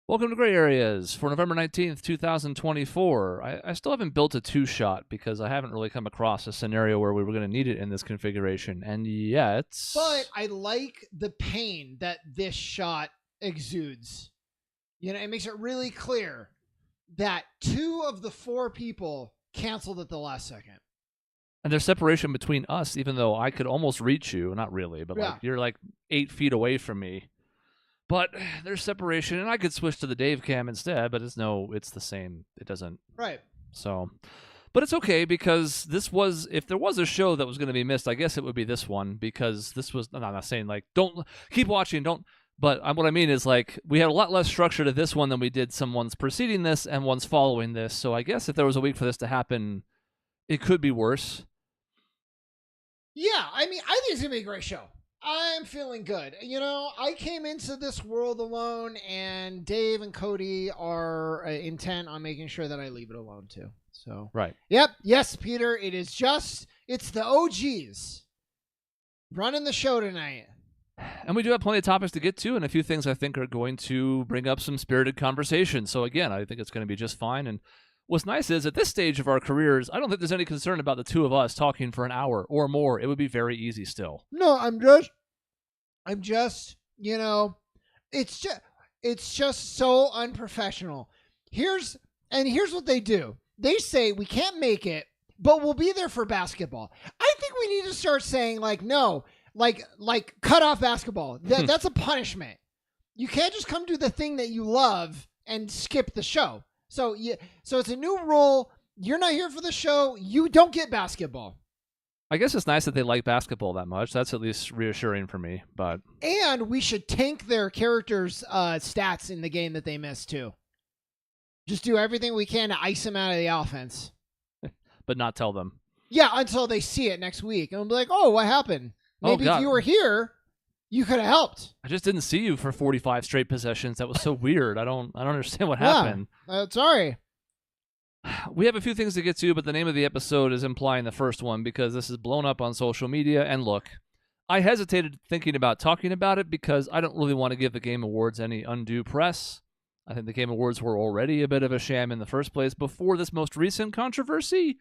Welcome to Gray Areas for November 19th, 2024. I still haven't built a two-shot because I haven't really come across a scenario where we were going to need it in this configuration. And yeah, it's... But I like the pain that this shot exudes. You know, it makes it really clear that 2 of the 4 people canceled at the last second. And there's separation between us, even though I could almost reach you. Not really, but like you're like 8 feet away from me. But there's separation, and I could switch to the Dave cam instead, but it's the same. It doesn't. Right. So, but it's okay because this was, if there was a show that was going to be missed, I guess it would be this one because this was, I'm not saying like, don't keep watching, don't, but what I mean is like, we had a lot less structure to this one than we did some ones preceding this and ones following this. So I guess if there was a week for this to happen, it could be worse. Yeah, I mean, I think it's going to be a great show. I'm feeling good. You know, I came into this world alone, and Dave and Cody are intent on making sure that I leave it alone, too. So, right. Yep. Yes, Peter, it's the OGs running the show tonight. And we do have plenty of topics to get to, and a few things I think are going to bring up some spirited conversation. So, again, I think it's going to be just fine. And what's nice is, at this stage of our careers, I don't think there's any concern about the 2 of us talking for an hour or more. It would be very easy still. No, I'm just, you know, it's just so unprofessional. Here's what they do. They say we can't make it, but we'll be there for basketball. I think we need to start saying like, no, like cut off basketball. That's a punishment. You can't just come do the thing that you love and skip the show. So it's a new rule. You're not here for the show. You don't get basketball. I guess it's nice that they like basketball that much. That's at least reassuring for me. And we should tank their characters' stats in the game that they missed too. Just do everything we can to ice them out of the offense. But not tell them. Yeah, until they see it next week. And we'll be like, oh, what happened? Maybe if you were here, you could have helped. I just didn't see you for 45 straight possessions. That was so weird. I don't understand what happened. Sorry. We have a few things to get to, but the name of the episode is implying the first one because this is blown up on social media. And look, I hesitated thinking about talking about it because I don't really want to give the Game Awards any undue press. I think the Game Awards were already a bit of a sham in the first place before this most recent controversy.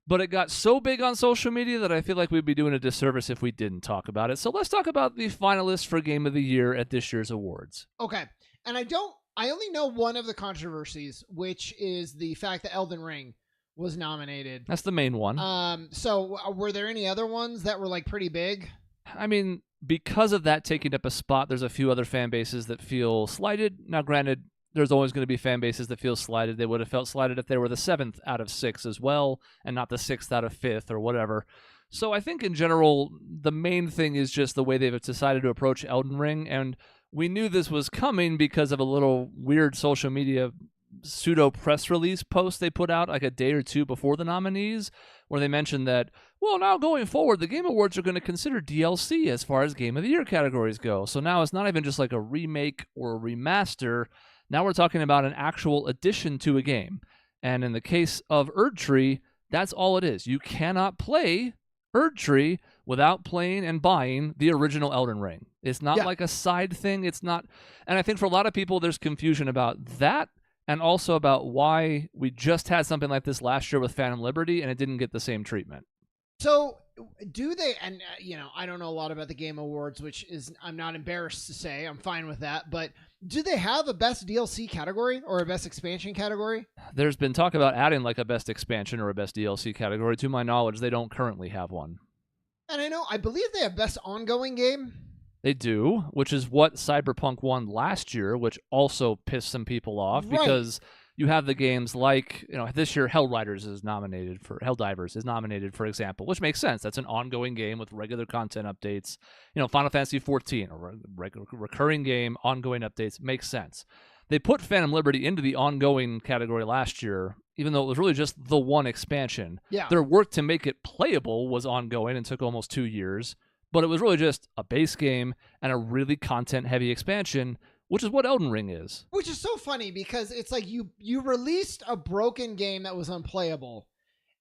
But it got so big on social media that I feel like we'd be doing a disservice if we didn't talk about it. So let's talk about the finalists for Game of the Year at this year's awards. Okay. And I only know one of the controversies, which is the fact that Elden Ring was nominated. That's the main one. So were there any other ones that were like pretty big? I mean, because of that taking up a spot, there's a few other fan bases that feel slighted. Now, granted, there's always going to be fan bases that feel slighted. They would have felt slighted if they were the 7th out of 6 as well, and not the 6th out of 5th or whatever. So I think in general, the main thing is just the way they've decided to approach Elden Ring, and we knew this was coming because of a little weird social media pseudo press release post they put out like a day or 2 before the nominees, where they mentioned that, well, now going forward, the Game Awards are going to consider DLC as far as Game of the Year categories go. So now it's not even just like a remake or a remaster. Now we're talking about an actual addition to a game. And in the case of Erdtree, that's all it is. You cannot play Erdtree without playing and buying the original Elden Ring. It's not like a side thing. It's not. And I think for a lot of people, there's confusion about that and also about why we just had something like this last year with Phantom Liberty and it didn't get the same treatment. So do they, and I don't know a lot about the Game Awards, which is, I'm not embarrassed to say, I'm fine with that, but do they have a best DLC category or a best expansion category? There's been talk about adding like a best expansion or a best DLC category. To my knowledge, they don't currently have one. And I believe they have best ongoing game. They do, which is what Cyberpunk won last year, which also pissed some people off because you have the games like, this year Helldivers is nominated, for example, which makes sense. That's an ongoing game with regular content updates. Final Fantasy XIV, a recurring game, ongoing updates, makes sense. They put Phantom Liberty into the ongoing category last year, even though it was really just the one expansion. Yeah. Their work to make it playable was ongoing and took almost 2 years, but it was really just a base game and a really content-heavy expansion, which is what Elden Ring is. Which is so funny because it's like you released a broken game that was unplayable,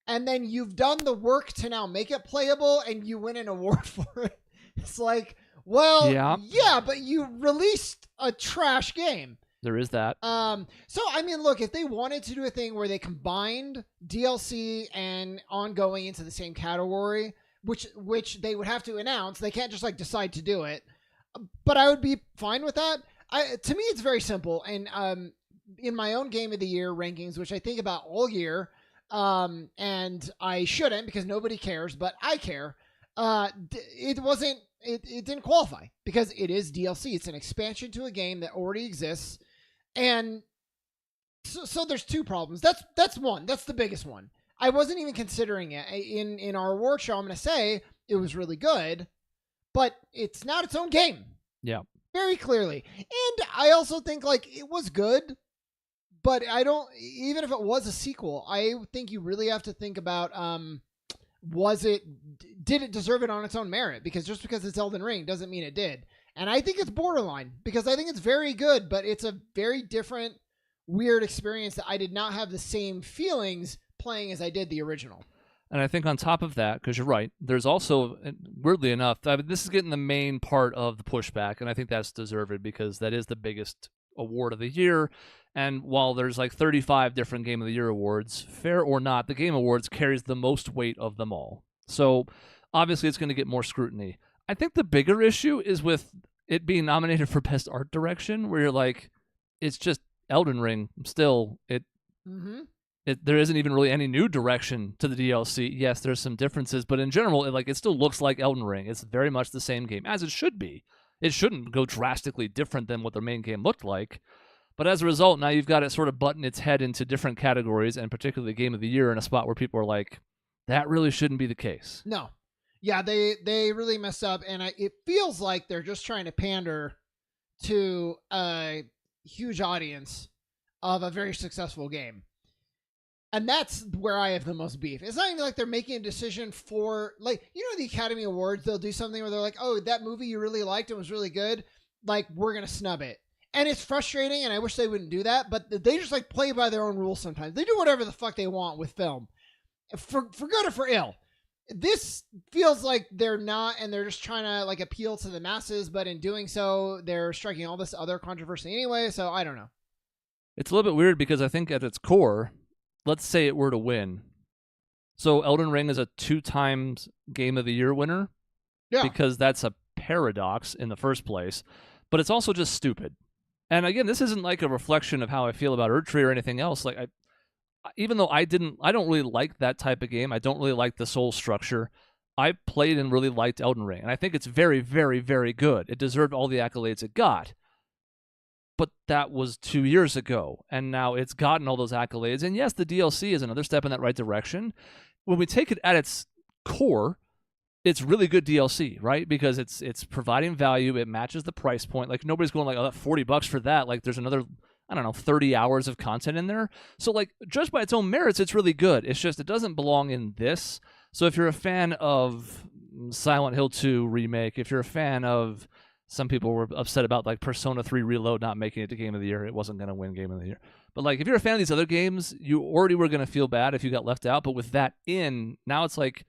and then you've done the work to now make it playable, and you win an award for it. It's like, well, yeah, but you released a trash game. There is that. So I mean, look, if they wanted to do a thing where they combined DLC and ongoing into the same category, which they would have to announce, they can't just like decide to do it. But I would be fine with that. To me, it's very simple. And in my own Game of the Year rankings, which I think about all year, and I shouldn't because nobody cares, but I care. It wasn't. It didn't qualify because it is DLC. It's an expansion to a game that already exists, and so there's two problems. That's one. That's the biggest one. I wasn't even considering it in our award show. I'm going to say it was really good, but it's not its own game. Yeah, very clearly. And I also think like it was good, but I don't. Even if it was a sequel, I think you really have to think about did it deserve it on its own merit? Because just because it's Elden Ring doesn't mean it did. And I think it's borderline because I think it's very good, but it's a very different, weird experience that I did not have the same feelings playing as I did the original. And I think on top of that, because you're right, there's also, weirdly enough, this is getting the main part of the pushback, and I think that's deserved because that is the biggest award of the year. And while there's like 35 different Game of the Year awards, fair or not, the Game Awards carries the most weight of them all. So obviously it's going to get more scrutiny. I think the bigger issue is with it being nominated for Best Art Direction, where you're like, it's just Elden Ring. Still, there isn't even really any new direction to the DLC. Yes, there's some differences, but in general, it still looks like Elden Ring. It's very much the same game, as it should be. It shouldn't go drastically different than what the main game looked like. But as a result, now you've got it sort of button its head into different categories, and particularly Game of the Year in a spot where people are like, that really shouldn't be the case. No. Yeah, they really messed up, and it feels like they're just trying to pander to a huge audience of a very successful game. And that's where I have the most beef. It's not even like they're making a decision for, like, the Academy Awards, they'll do something where they're like, oh, that movie you really liked and was really good, like, we're going to snub it. And it's frustrating, and I wish they wouldn't do that, but they just, like, play by their own rules sometimes. They do whatever the fuck they want with film, for good or for ill. This feels like they're not, and they're just trying to, like, appeal to the masses, but in doing so, they're striking all this other controversy anyway, so I don't know. It's a little bit weird because I think at its core, let's say it were to win. So Elden Ring is a 2 times Game of the Year winner. Yeah. Because that's a paradox in the first place. But it's also just stupid. And again, this isn't like a reflection of how I feel about Erdtree or anything else. Like, even though I don't really like that type of game. I don't really like the soul structure. I played and really liked Elden Ring. And I think it's very, very, very good. It deserved all the accolades it got. But that was 2 years ago, and now it's gotten all those accolades. And yes, the DLC is another step in that right direction. When we take it at its core, it's really good DLC, right? Because it's providing value. It matches the price point. Like, nobody's going like, oh, $40 for that. Like, there's another, 30 hours of content in there. So, like, just by its own merits, it's really good. It's just it doesn't belong in this. So if you're a fan of Silent Hill 2 remake, if you're a fan of... Some people were upset about like Persona 3 Reload not making it to Game of the Year. It wasn't going to win Game of the Year. But like, if you're a fan of these other games, you already were going to feel bad if you got left out. But with that in, now it's like,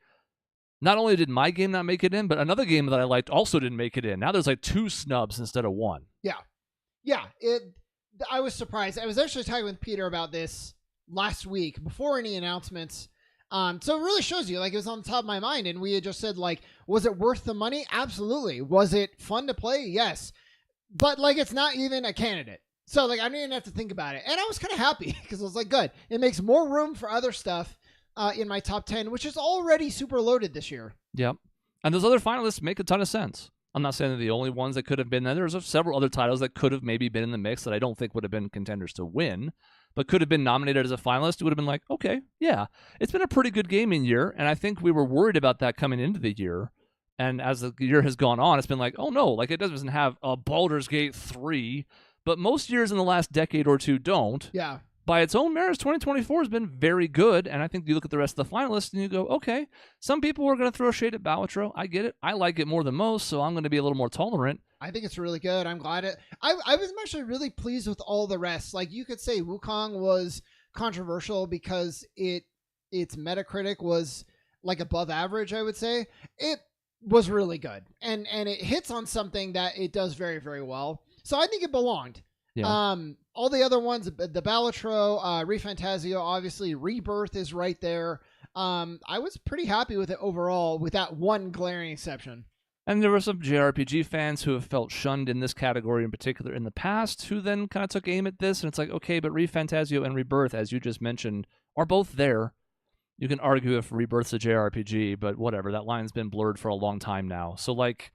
not only did my game not make it in, but another game that I liked also didn't make it in. Now there's like 2 snubs instead of 1. Yeah. I was surprised. I was actually talking with Peter about this last week before any announcements. So it really shows you, like, it was on the top of my mind, and we had just said, like, was it worth the money? Absolutely. Was it fun to play? Yes. But, like, it's not even a candidate. So, like, I didn't even have to think about it. And I was kind of happy because I was like, good. It makes more room for other stuff in my top 10, which is already super loaded this year. Yep. And those other finalists make a ton of sense. I'm not saying they're the only ones that could have been there. There's several other titles that could have maybe been in the mix that I don't think would have been contenders to win, but could have been nominated as a finalist. It would have been like, okay, yeah, it's been a pretty good gaming year, and I think we were worried about that coming into the year. And as the year has gone on, it's been like, oh no, like it doesn't have a Baldur's Gate 3, but most years in the last decade or two don't. Yeah. By its own merits, 2024 has been very good, and I think you look at the rest of the finalists and you go, okay, some people are going to throw shade at Balatro. I get it. I like it more than most, so I'm going to be a little more tolerant. I think it's really good. I'm glad it... I was actually really pleased with all the rest. Like, you could say Wukong was controversial because its Metacritic was, like, above average, I would say. It was really good, and it hits on something that it does very, very well. So I think it belonged. Yeah. All the other ones, the Balatro, Refantasio, obviously Rebirth is right there. I was pretty happy with it overall, with that one glaring exception. And there were some JRPG fans who have felt shunned in this category in particular in the past, who then kind of took aim at this, and it's like, okay, but Refantasio and Rebirth, as you just mentioned, are both there. You can argue if Rebirth's a JRPG, but whatever, that line's been blurred for a long time now. So, like,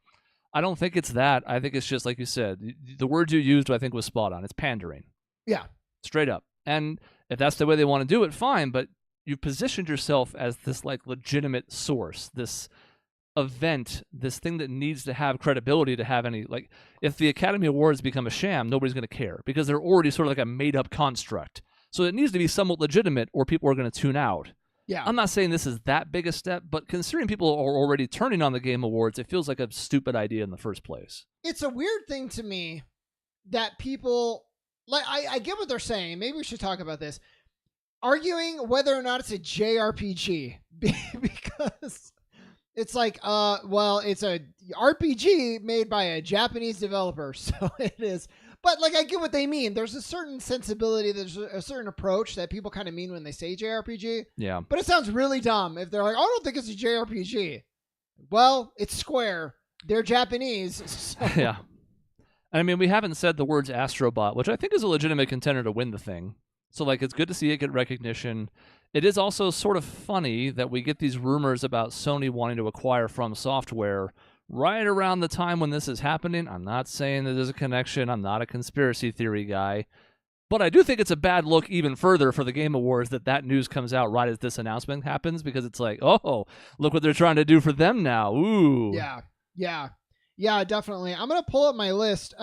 I don't think it's that. I think it's just, like you said, the word you used, I think, was spot on. It's pandering. Yeah. Straight up. And if that's the way they want to do it, fine, but you've positioned yourself as this, like, legitimate source, this event, this thing that needs to have credibility to have any, like, if the Academy Awards become a sham, nobody's going to care because they're already sort of like a made-up construct. So it needs to be somewhat legitimate or people are going to tune out. Yeah. I'm not saying this is that big a step, but considering people are already turning on the Game Awards, it feels like a stupid idea in the first place. It's a weird thing to me that people, like, I get what they're saying. Maybe we should talk about this. Arguing whether or not it's a JRPG because it's like, well, it's a RPG made by a Japanese developer, so it is. But, like, I get what they mean. There's a certain sensibility, there's a certain approach that people kind of mean when they say JRPG. Yeah. But it sounds really dumb if they're like, I don't think it's a JRPG. Well, it's Square. They're Japanese. So. Yeah. I mean, we haven't said the words Astrobot, which I think is a legitimate contender to win the thing. So, like, it's good to see it get recognition. It is also sort of funny that we get these rumors about Sony wanting to acquire From Software right around the time when this is happening. I'm not saying that there's a connection. I'm not a conspiracy theory guy. But I do think it's a bad look even further for the Game Awards that news comes out right as this announcement happens, because it's like, oh, look what they're trying to do for them now. Ooh. Yeah, definitely. I'm going to pull up my list.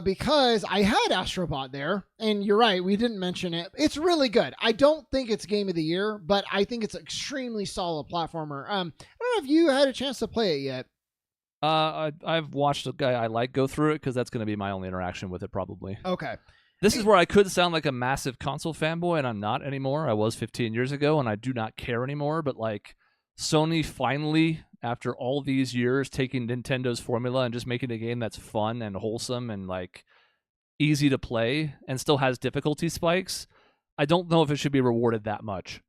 Because I had Astrobot there, and you're right, we didn't mention it. It's really good. I don't think it's Game of the Year, but I think it's an extremely solid platformer. I don't know if you had a chance to play it yet. I've watched a guy I like go through it because that's going to be my only interaction with it probably. Okay. This is where I could sound like a massive console fanboy, and I'm not anymore. I was 15 years ago, and I do not care anymore, but, like, Sony finally, after all these years, taking Nintendo's formula and just making a game that's fun and wholesome and, like, easy to play and still has difficulty spikes, I don't know if it should be rewarded that much.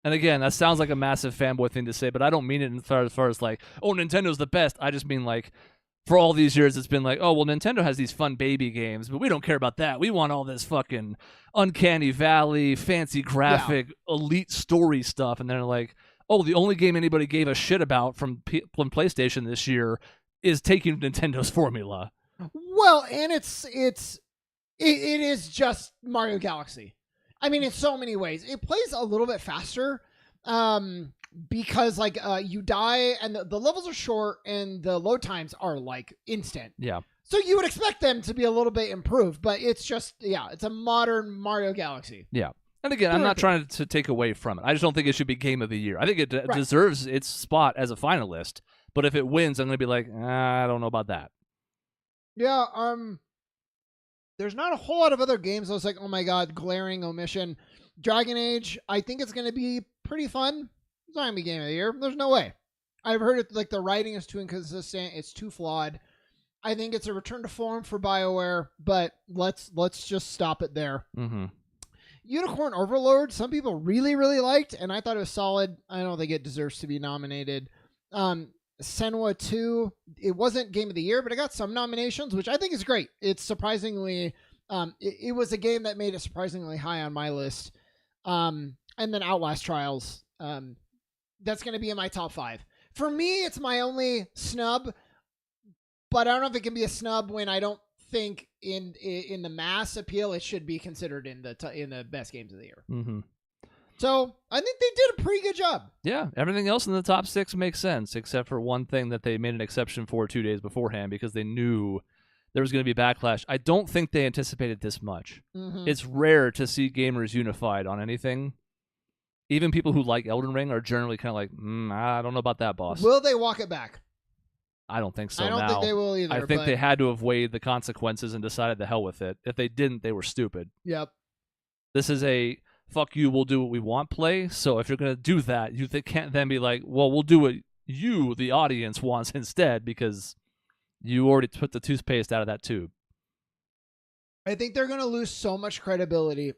And again, that sounds like a massive fanboy thing to say, but I don't mean it as far as like, oh, Nintendo's the best. I just mean, like, for all these years, it's been like, oh, well, Nintendo has these fun baby games, but we don't care about that. We want all this fucking Uncanny Valley, fancy graphic, elite story stuff. And they're like, oh, the only game anybody gave a shit about from PlayStation this year is taking Nintendo's formula. Well, and it is just Mario Galaxy. I mean, in so many ways. It plays a little bit faster because, like, you die and the levels are short and the load times are, like, instant. Yeah. So you would expect them to be a little bit improved, but it's just, it's a modern Mario Galaxy. Yeah. And again, I'm not trying to take away from it. I just don't think it should be Game of the Year. I think it Right. deserves its spot as a finalist. But if it wins, I'm going to be like, I don't know about that. Yeah, there's not a whole lot of other games I was like, oh my god, glaring omission. Dragon Age, I think it's going to be pretty fun. It's not going to be Game of the Year. There's no way. I've heard it, like, the writing is too inconsistent. It's too flawed. I think it's a return to form for BioWare, but let's just stop it there. Mm-hmm. Unicorn Overlord, some people really, really liked, and I thought it was solid. I don't think it deserves to be nominated. Senua 2, it wasn't Game of the Year, but it got some nominations, which I think is great. It's surprisingly, it was a game that made it surprisingly high on my list. And then Outlast Trials, that's going to be in my top 5. For me, it's my only snub, but I don't know if it can be a snub when I don't think in the mass appeal it should be considered in the best games of the year. Mm-hmm. So I think they did a pretty good job. Yeah, everything else in the top 6 makes sense, except for one thing that they made an exception for 2 days beforehand because they knew there was going to be backlash. I don't think they anticipated this much. Mm-hmm. It's rare to see gamers unified on anything. Even people who like Elden Ring are generally kind of like, I don't know about that, boss. Will they walk it back? I don't think so. I don't think they will either. I think they had to have weighed the consequences and decided the hell with it. If they didn't, they were stupid. Yep. This is a fuck you, we'll do what we want play. So if you're going to do that, they can't then be like, well, we'll do what you, the audience, wants instead because You already took the toothpaste out of that tube. I think they're going to lose so much credibility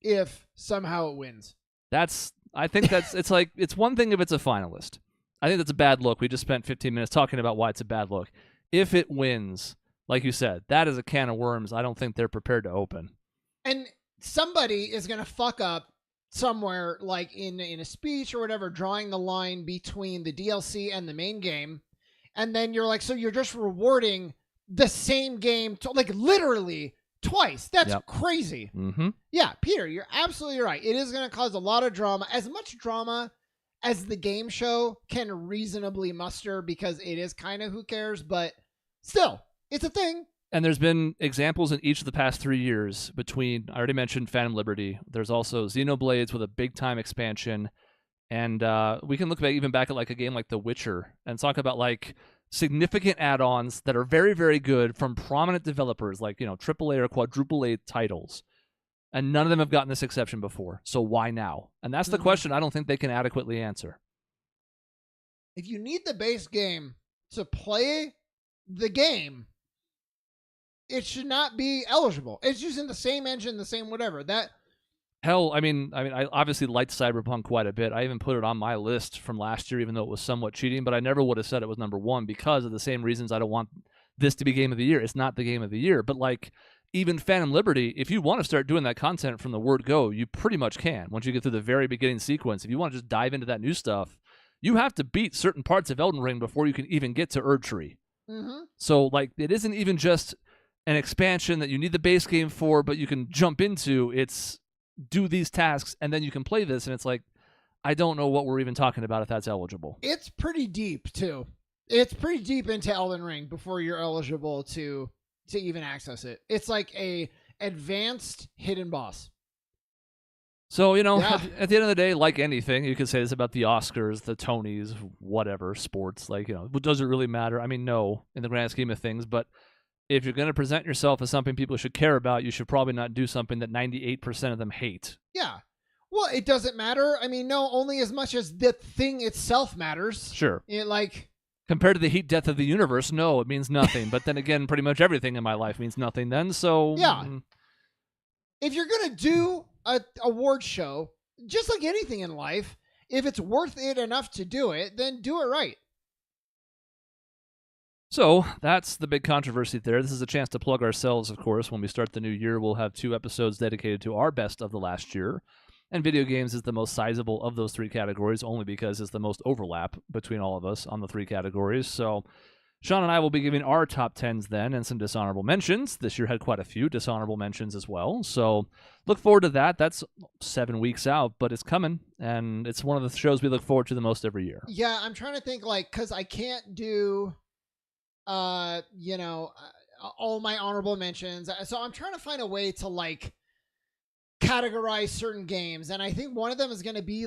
if somehow it wins. I think it's like, it's one thing if it's a finalist. I think that's a bad look. We just spent 15 minutes talking about why it's a bad look. If it wins, like you said, that is a can of worms I don't think they're prepared to open. And somebody is going to fuck up somewhere, like in a speech or whatever, drawing the line between the DLC and the main game. And then you're like, so you're just rewarding the same game, like literally twice. That's crazy. Mm-hmm. Yeah, Peter, you're absolutely right. It is going to cause a lot of drama, as much drama as the game show can reasonably muster, because it is kind of who cares, but still, it's a thing. And there's been examples in each of the past 3 years between, I already mentioned Phantom Liberty. There's also Xenoblades with a big-time expansion. And we can look back at like a game like The Witcher and talk about like significant add-ons that are very, very good from prominent developers like, AAA or quadruple A titles. And none of them have gotten this exception before. So why now? And that's the question I don't think they can adequately answer. If you need the base game to play the game, it should not be eligible. It's using the same engine, the same whatever. Hell, I obviously liked Cyberpunk quite a bit. I even put it on my list from last year, even though it was somewhat cheating, but I never would have said it was number one because of the same reasons I don't want this to be game of the year. It's not the game of the year. But like, even Phantom Liberty, if you want to start doing that content from the word go, you pretty much can. Once you get through the very beginning sequence, if you want to just dive into that new stuff, you have to beat certain parts of Elden Ring before you can even get to Erdtree. Mm-hmm. So like, it isn't even just an expansion that you need the base game for, but you can jump into. It's do these tasks and then you can play this, and it's like, I don't know what we're even talking about if that's eligible. It's pretty deep too. It's pretty deep into Elden Ring before you're eligible to even access it. It's like a advanced hidden boss. So, at the end of the day, like anything, you could say this about the Oscars, the Tonys, whatever, sports, like, does it really matter? I mean, no, in the grand scheme of things, but if you're going to present yourself as something people should care about, you should probably not do something that 98% of them hate. Yeah. Well, it doesn't matter. I mean, no, only as much as the thing itself matters. Sure. Compared to the heat death of the universe, no, it means nothing. But then again, pretty much everything in my life means nothing then, so... Yeah. If you're going to do an award show, just like anything in life, if it's worth it enough to do it, then do it right. So that's the big controversy there. This is a chance to plug ourselves, of course. When we start the new year, we'll have 2 episodes dedicated to our best of the last year. And video games is the most sizable of those 3 categories, only because it's the most overlap between all of us on the 3 categories. So Sean and I will be giving our top 10s then, and some dishonorable mentions. This year had quite a few dishonorable mentions as well. So look forward to that. That's 7 weeks out, but it's coming. And it's one of the shows we look forward to the most every year. Yeah, I'm trying to think, because I can't do... all my honorable mentions. So I'm trying to find a way to categorize certain games. And I think one of them is going to be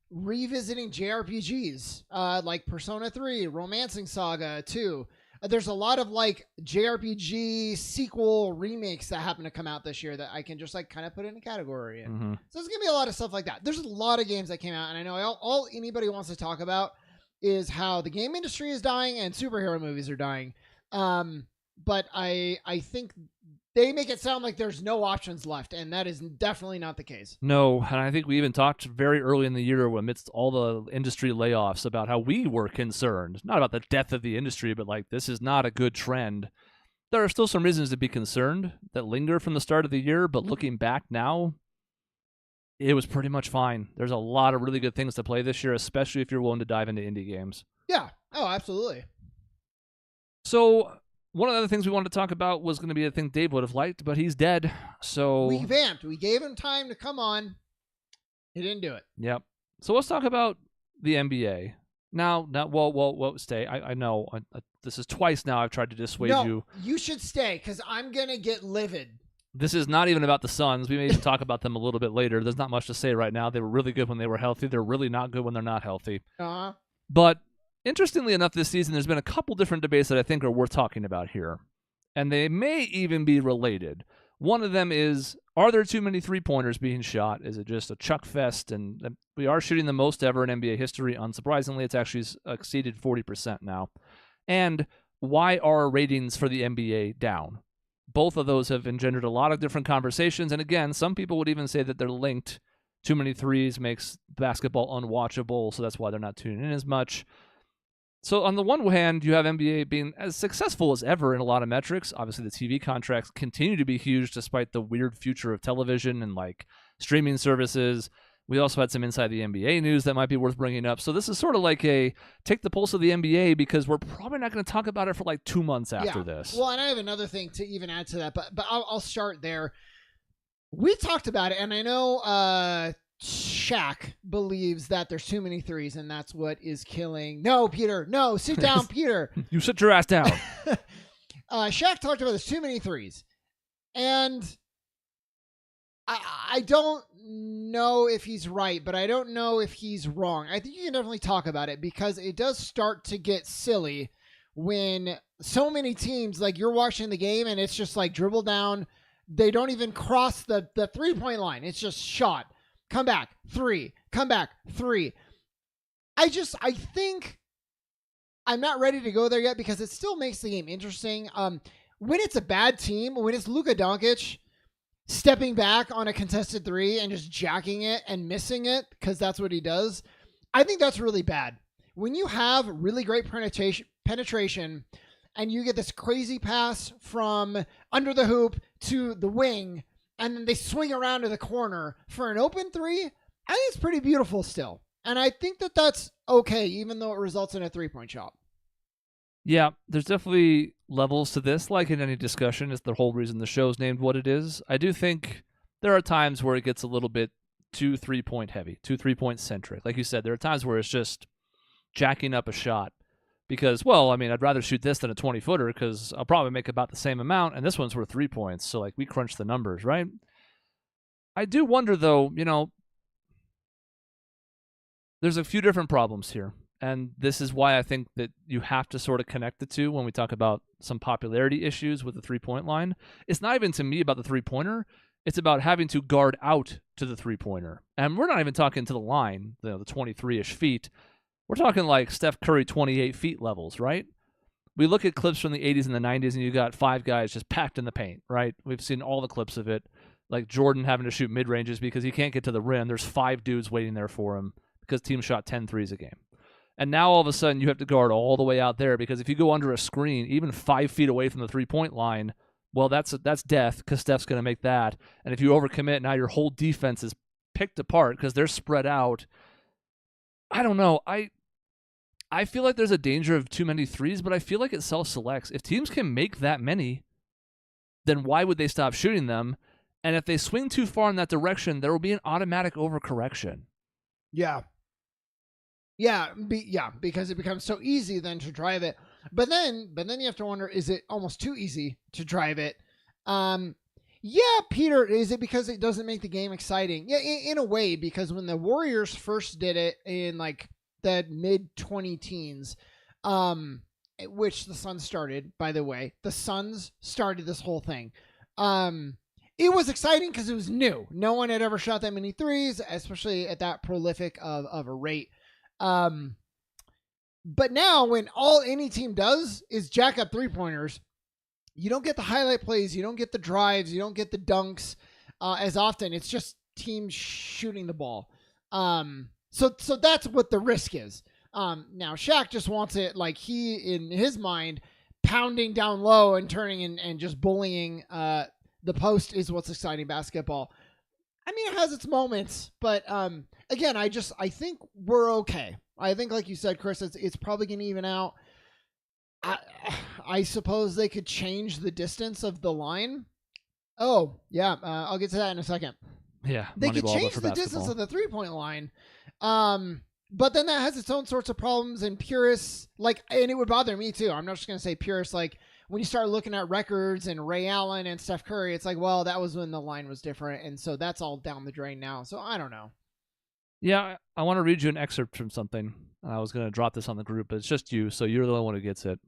revisiting JRPGs, like Persona 3, Romancing Saga 2. There's a lot of JRPG sequel remakes that happen to come out this year that I can just kind of put in a category. And so there's going to be a lot of stuff like that. There's a lot of games that came out, and I know all anybody wants to talk about is how the game industry is dying and superhero movies are dying. But I think they make it sound like there's no options left, and that is definitely not the case. No, and I think we even talked very early in the year amidst all the industry layoffs about how we were concerned, not about the death of the industry, but this is not a good trend. There are still some reasons to be concerned that linger from the start of the year, but looking back now, it was pretty much fine. There's a lot of really good things to play this year, especially if you're willing to dive into indie games. Yeah. Oh, absolutely. So one of the other things we wanted to talk about was going to be a thing Dave would have liked, but he's dead. So we vamped. We gave him time to come on. He didn't do it. Yep. So let's talk about the NBA. Now, stay. I know this is twice now I've tried to dissuade you. No, you should stay because I'm going to get livid. This is not even about the Suns. We may even talk about them a little bit later. There's not much to say right now. They were really good when they were healthy. They're really not good when they're not healthy. Uh-huh. But interestingly enough, this season, there's been a couple different debates that I think are worth talking about here. And they may even be related. One of them is, are there too many three-pointers being shot? Is it just a chuck fest? And we are shooting the most ever in NBA history. Unsurprisingly, it's actually exceeded 40% now. And why are ratings for the NBA down? Both of those have engendered a lot of different conversations. And again, some people would even say that they're linked. Too many threes makes basketball unwatchable, so that's why they're not tuning in as much. So on the one hand, you have NBA being as successful as ever in a lot of metrics. Obviously, the TV contracts continue to be huge despite the weird future of television and like streaming services. We also had some inside the NBA news that might be worth bringing up. So this is sort of like a take the pulse of the NBA because we're probably not going to talk about it for like 2 months after this. Well, and I have another thing to even add to that, but I'll start there. We talked about it, and I know Shaq believes that there's too many threes, and that's what is killing. No, Peter. No, sit down, Peter. You sit your ass down. Shaq talked about there's too many threes, and I don't know if he's right, but I don't know if he's wrong. I think you can definitely talk about it because it does start to get silly when so many teams, like you're watching the game and it's just like dribble down. They don't even cross the 3-point line. It's just shot. Come back, 3. Come back, 3. I think I'm not ready to go there yet because it still makes the game interesting. When it's a bad team, when it's Luka Doncic stepping back on a contested 3 and just jacking it and missing it because that's what he does, I think that's really bad. When you have really great penetration and you get this crazy pass from under the hoop to the wing, and then they swing around to the corner for an open 3, I think it's pretty beautiful still. And I think that that's okay, even though it results in a 3-point shot. Yeah, there's definitely levels to this, like in any discussion. It's the whole reason the show's named what it is. I do think there are times where it gets a little bit too 3-point heavy, too 3-point centric. Like you said, there are times where it's just jacking up a shot. Because, well, I mean, I'd rather shoot this than a 20-footer because I'll probably make about the same amount, and this one's worth 3 points. So, like, we crunch the numbers, right? I do wonder, though, there's a few different problems here. And this is why I think that you have to sort of connect the two when we talk about some popularity issues with the 3-point line. It's not even, to me, about the 3-pointer. It's about having to guard out to the 3-pointer. And we're not even talking to the line, the 23-ish feet. We're talking like Steph Curry 28 feet levels, right? We look at clips from the 80s and the 90s, and you got 5 guys just packed in the paint, right? We've seen all the clips of it, like Jordan having to shoot mid-ranges because he can't get to the rim. There's 5 dudes waiting there for him because teams shot 10 threes a game. And now all of a sudden you have to guard all the way out there because if you go under a screen, even 5 feet away from the 3-point line, well, that's death because Steph's going to make that. And if you overcommit, now your whole defense is picked apart because they're spread out. I don't know. I feel like there's a danger of too many threes, but I feel like it self-selects. If teams can make that many, then why would they stop shooting them? And if they swing too far in that direction, there will be an automatic overcorrection. Yeah. Yeah, because it becomes so easy then to drive it. But then you have to wonder, is it almost too easy to drive it? Yeah, Peter, is it because it doesn't make the game exciting? Yeah, in a way, because when the Warriors first did it in like the mid-20 teens, which the Suns started, by the way. The Suns started this whole thing. It was exciting because it was new. No one had ever shot that many threes, especially at that prolific of a rate. But now when all any team does is jack up 3-pointers, you don't get the highlight plays, you don't get the drives, you don't get the dunks as often. It's just teams shooting the ball. So that's what the risk is. Now Shaq just wants it like he, in his mind, pounding down low and turning and just bullying the post is what's exciting basketball. I mean, it has its moments, but again, I think we're okay. I think, like you said, Chris, it's probably going to even out. I suppose they could change the distance of the line. Oh, yeah, I'll get to that in a second. Yeah, they could change the distance of the 3-point line. But then that has its own sorts of problems, and purists, and it would bother me too. I'm not just going to say purists, when you start looking at records and Ray Allen and Steph Curry, it's like, well, that was when the line was different, and so that's all down the drain now. So I don't know. Yeah, I want to read you an excerpt from something. I was going to drop this on the group, but it's just you, so you're the only one who gets it.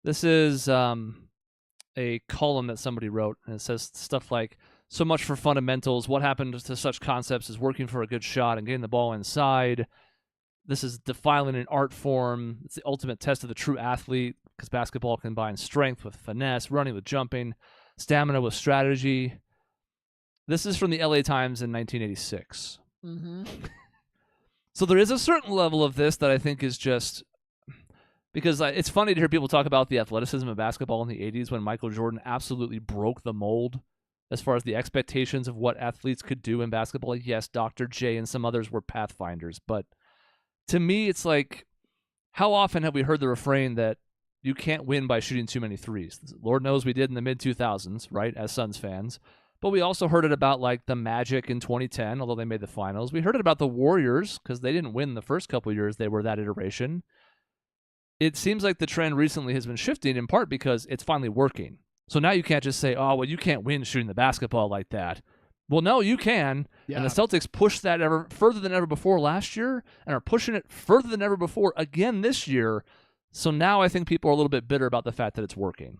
This is a column that somebody wrote, and it says stuff like, so much for fundamentals. What happened to such concepts as working for a good shot and getting the ball inside? This is defiling an art form. It's the ultimate test of the true athlete. because basketball combines strength with finesse, running with jumping, stamina with strategy. This is from the LA Times in 1986. Mm-hmm. So there is a certain level of this that I think is just because it's funny to hear people talk about the athleticism of basketball in the 80s when Michael Jordan absolutely broke the mold as far as the expectations of what athletes could do in basketball. Yes, Dr. J and some others were pathfinders, but to me, it's like, how often have we heard the refrain that you can't win by shooting too many threes? Lord knows we did in the mid-2000s, right, as Suns fans. But we also heard it about like the Magic in 2010, although they made the finals. We heard it about the Warriors because they didn't win the first couple of years. They were that iteration. It seems like the trend recently has been shifting in part because it's finally working. So now you can't just say, oh, well, you can't win shooting the basketball like that. Well, no, you can. Yeah. And the Celtics pushed that ever further than ever before last year and are pushing it further than ever before again this year. So now I think people are a little bit bitter about the fact that it's working.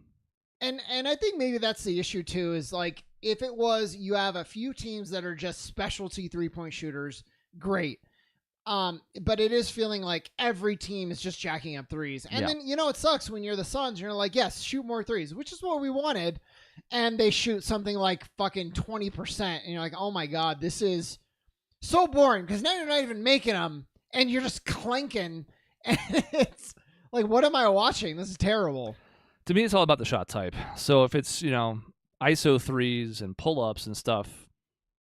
And I think maybe that's the issue too, is like, if it was, you have a few teams that are just specialty 3-point shooters, great. But it is feeling like every team is just jacking up threes. And then, it sucks when you're the Suns, you're like, yes, shoot more threes, which is what we wanted. And they shoot something like fucking 20%. And you're like, oh my God, this is so boring because now you're not even making them and you're just clanking. And it's like, what am I watching? This is terrible. To me, it's all about the shot type. So if it's, ISO threes and pull-ups and stuff,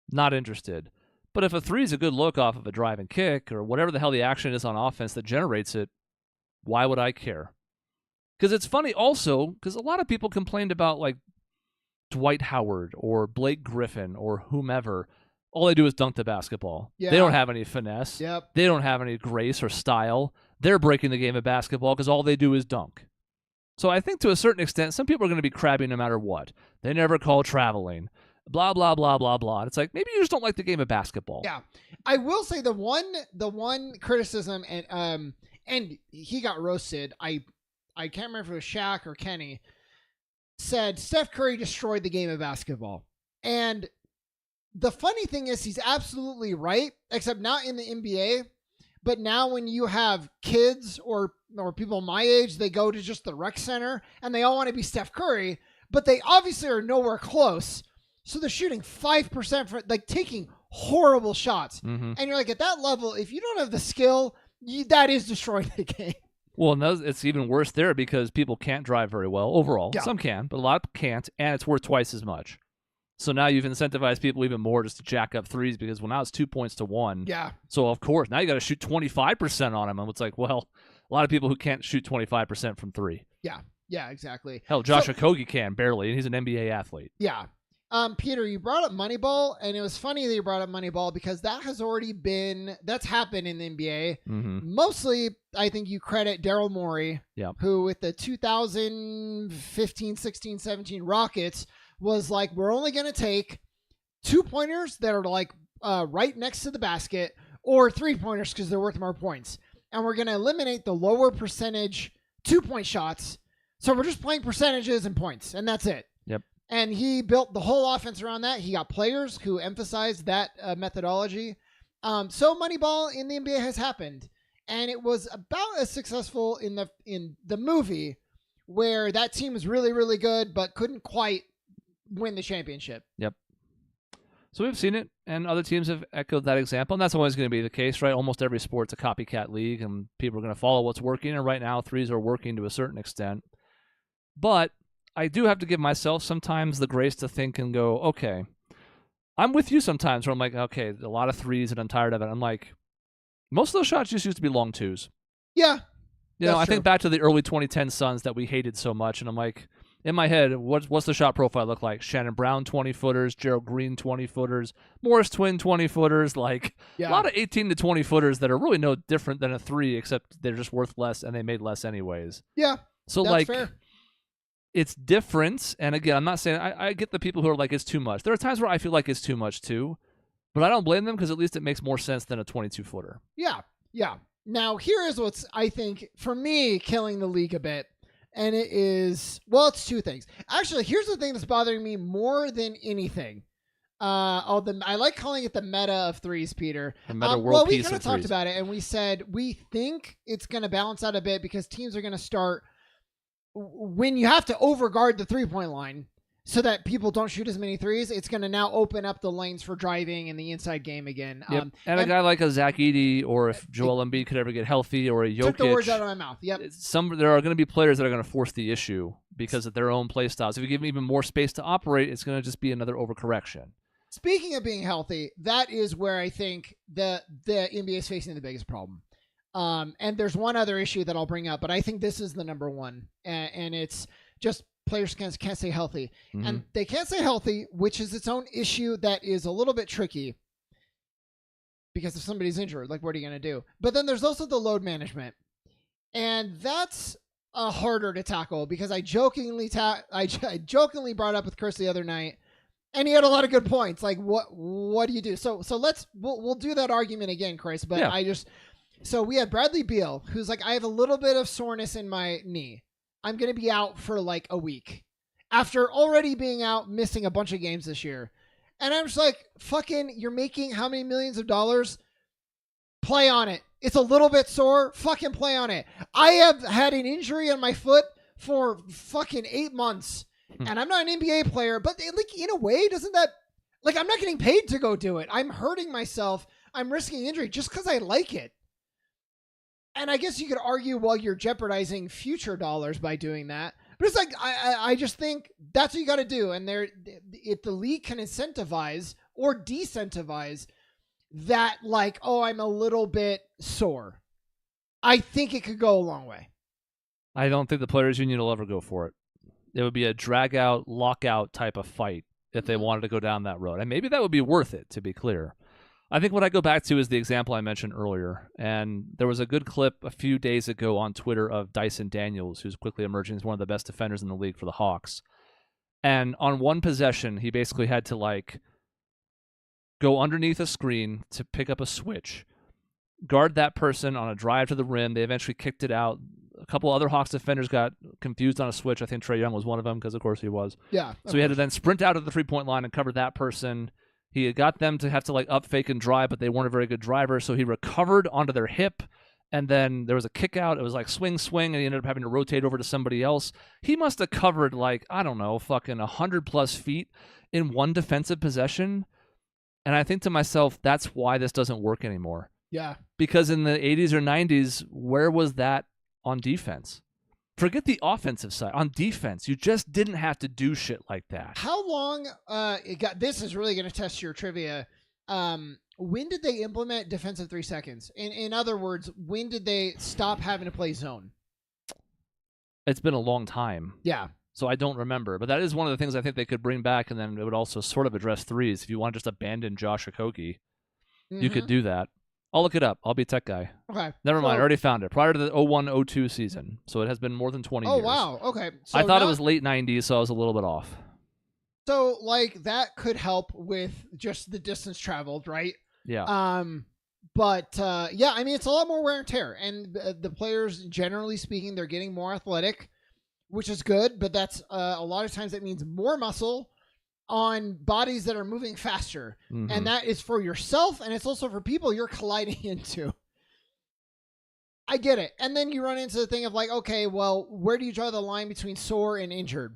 not interested. But if a three is a good look off of a drive and kick or whatever the hell the action is on offense that generates it, why would I care? Because it's funny also, because a lot of people complained about like Dwight Howard or Blake Griffin or whomever. All they do is dunk the basketball. Yeah. They don't have any finesse. Yep. They don't have any grace or style. They're breaking the game of basketball because all they do is dunk. So I think to a certain extent, some people are going to be crabby no matter what. They never call traveling. Blah, blah, blah, blah, blah. It's like, maybe you just don't like the game of basketball. Yeah. I will say the one criticism, and he got roasted. I can't remember if it was Shaq or Kenny, said Steph Curry destroyed the game of basketball. And the funny thing is he's absolutely right, except not in the NBA. But now when you have kids or people my age, they go to just the rec center and they all want to be Steph Curry, but they obviously are nowhere close. So they're shooting 5% for like taking horrible shots. Mm-hmm. And you're like, at that level, if you don't have the skill, that is destroying the game. Well, no, it's even worse there because people can't drive very well overall. Yeah. Some can, but a lot can't, and it's worth twice as much. So now you've incentivized people even more just to jack up threes because, well, now it's 2 points to 1. Yeah. So, of course, now you got to shoot 25% on them. And it's like, well, a lot of people who can't shoot 25% from 3. Yeah. Yeah, exactly. Hell, Josh Okogie can barely, and he's an NBA athlete. Yeah. Peter, you brought up Moneyball, and it was funny that you brought up Moneyball because that's happened in the NBA. Mm-hmm. Mostly, I think you credit Daryl Morey, who with the 2015, 16, 17 Rockets was like, we're only going to take 2-pointers that are like right next to the basket or 3-pointers because they're worth more points. And we're going to eliminate the lower percentage 2-point shots. So we're just playing percentages and points, and that's it. Yep. And he built the whole offense around that. He got players who emphasized that methodology. So Moneyball in the NBA has happened. And it was about as successful in the movie where that team was really, really good, but couldn't quite win the championship. Yep. So we've seen it, and other teams have echoed that example, and that's always going to be the case, right? Almost every sport's a copycat league, and people are going to follow what's working, and right now threes are working to a certain extent. But I do have to give myself sometimes the grace to think and go, okay, I'm with you sometimes where I'm like, okay, a lot of threes, and I'm tired of it. I'm like, most of those shots just used to be long twos. Yeah. I think back to the early 2010 Suns that we hated so much, and I'm like, in my head, what's the shot profile look like? Shannon Brown 20-footers, Gerald Green 20-footers, Morris Twin 20-footers, like a lot of 18 to 20-footers that are really no different than a 3, except they're just worth less and they made less anyways. Yeah, so that's fair. It's different, and again, I'm not saying I get the people who are like it's too much. There are times where I feel like it's too much too, but I don't blame them because at least it makes more sense than a 22-footer. Yeah. Now here is what's I think for me killing the league a bit. And it is, it's 2 things. Actually, here's the thing that's bothering me more than anything. I like calling it the meta of threes, Peter. The meta world we piece kind of of talked threes. About it, and we said we think it's going to balance out a bit because teams are going to start when you have to overguard the 3-point line so that people don't shoot as many threes, it's going to now open up the lanes for driving and the inside game again. Yep. And a guy like a Zach Edey, or if Joel Embiid could ever get healthy, or a Jokic. Took the words out of my mouth. Yep. There are going to be players that are going to force the issue because of their own play styles. If you give them even more space to operate, it's going to just be another overcorrection. Speaking of being healthy, that is where I think the NBA is facing the biggest problem. And there's one other issue that I'll bring up, but I think this is the number one, and it's just players can't stay healthy. Mm-hmm. And they can't stay healthy, which is its own issue that is a little bit tricky, because if somebody's injured, like, what are you going to do? But then there's also the load management, and that's harder to tackle, because I jokingly jokingly brought up with Chris the other night, and he had a lot of good points. Like, what do you do? So we'll do that argument again, Chris. But yeah. So we had Bradley Beal, who's like, I have a little bit of soreness in my knee. I'm going to be out for like a week after already being out, missing a bunch of games this year. And I'm just like, fucking, you're making how many millions of dollars? Play on it. It's a little bit sore. Fucking play on it. I have had an injury on my foot for fucking 8 months. And I'm not an NBA player, but like, in a way, doesn't that, like, I'm not getting paid to go do it. I'm hurting myself. I'm risking injury just because I like it. And I guess you could argue, well, you're jeopardizing future dollars by doing that. But it's like, I just think that's what you got to do. And if the league can incentivize or decentivize that, like, oh, I'm a little bit sore, I think it could go a long way. I don't think the players union will ever go for it. It would be a drag-out, lockout type of fight if they wanted to go down that road. And maybe that would be worth it, to be clear. I think what I go back to is the example I mentioned earlier. And there was a good clip a few days ago on Twitter of Dyson Daniels, who's quickly emerging as one of the best defenders in the league for the Hawks. And on one possession, he basically had to, like, go underneath a screen to pick up a switch, guard that person on a drive to the rim. They eventually kicked it out. A couple other Hawks defenders got confused on a switch. I think Trae Young was one of them, because of course he was. Yeah. So he had to then sprint out of the 3-point line and cover that person. He had got them to have to, like, up, fake, and drive, but they weren't a very good driver, so he recovered onto their hip, and then there was a kick out. It was like swing, and he ended up having to rotate over to somebody else. He must have covered, like, I don't know, fucking 100-plus feet in one defensive possession. And I think to myself, that's why this doesn't work anymore. Yeah. Because in the 80s or 90s, where was that on defense? Forget the offensive side. On defense, you just didn't have to do shit like that. How long this is really going to test your trivia. When did they implement defensive 3 seconds? In other words, when did they stop having to play zone? It's been a long time. Yeah. So I don't remember. But that is one of the things I think they could bring back, and then it would also sort of address threes. If you want to just abandon Josh Okogie, you could do that. I'll look it up. I'll be a tech guy. Okay. Never mind. I already found it. Prior to the 01-02 season. So it has been more than 20 years. Oh, wow. Okay. So I thought it was late 90s, so I was a little bit off. So, like, that could help with just the distance traveled, right? Yeah. But yeah, I mean, it's a lot more wear and tear. And the players, generally speaking, they're getting more athletic, which is good. But that's a lot of times that means more muscle on bodies that are moving faster. Mm-hmm. And that is for yourself, and it's also for people you're colliding into. I get it. And then you run into the thing of, like, okay, well, where do you draw the line between sore and injured?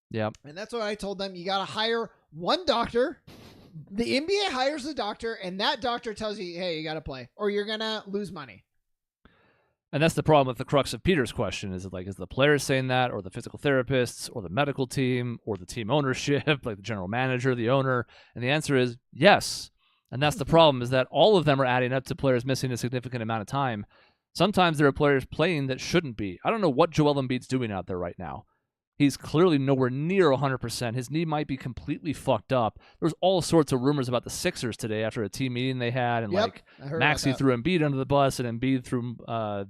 Yeah. And that's what I told them. You got to hire one doctor. The NBA hires a doctor, and that doctor tells you, hey, you got to play, or you're going to lose money. And that's the problem with the crux of Peter's question. Is the players saying that, or the physical therapists, or the medical team, or the team ownership, like the general manager, the owner? And the answer is yes. And that's the problem, is that all of them are adding up to players missing a significant amount of time. Sometimes there are players playing that shouldn't be. I don't know what Joel Embiid's doing out there right now. He's clearly nowhere near 100%. His knee might be completely fucked up. There's all sorts of rumors about the Sixers today after a team meeting they had, and like Maxey threw Embiid under the bus, and Embiid threw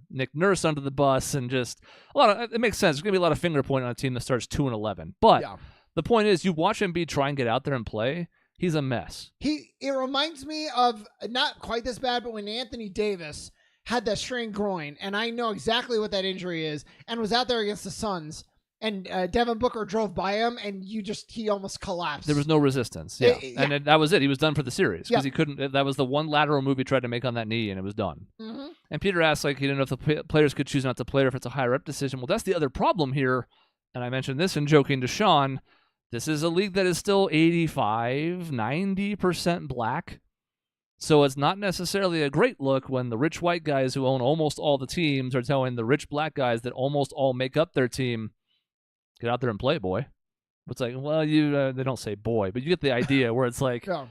Nick Nurse under the bus, and just a lot of it makes sense. There's gonna be a lot of finger pointing on a team that starts 2-11. But the point is, you watch Embiid try and get out there and play. He's a mess. It reminds me of, not quite this bad, but when Anthony Davis had that strained groin, and I know exactly what that injury is, and was out there against the Suns. And Devin Booker drove by him, and he almost collapsed. There was no resistance. Yeah. And that was it. He was done for the series because he couldn't. That was the one lateral move he tried to make on that knee, and it was done. Mm-hmm. And Peter asked, like, he didn't know if the players could choose not to play or if it's a higher up decision. Well, that's the other problem here. And I mentioned this in joking to Sean. This is a league that is still 85, 90% black. So it's not necessarily a great look when the rich white guys who own almost all the teams are telling the rich black guys that almost all make up their team, get out there and play, boy. It's like, well, they don't say boy, but you get the idea where it's like, Yeah.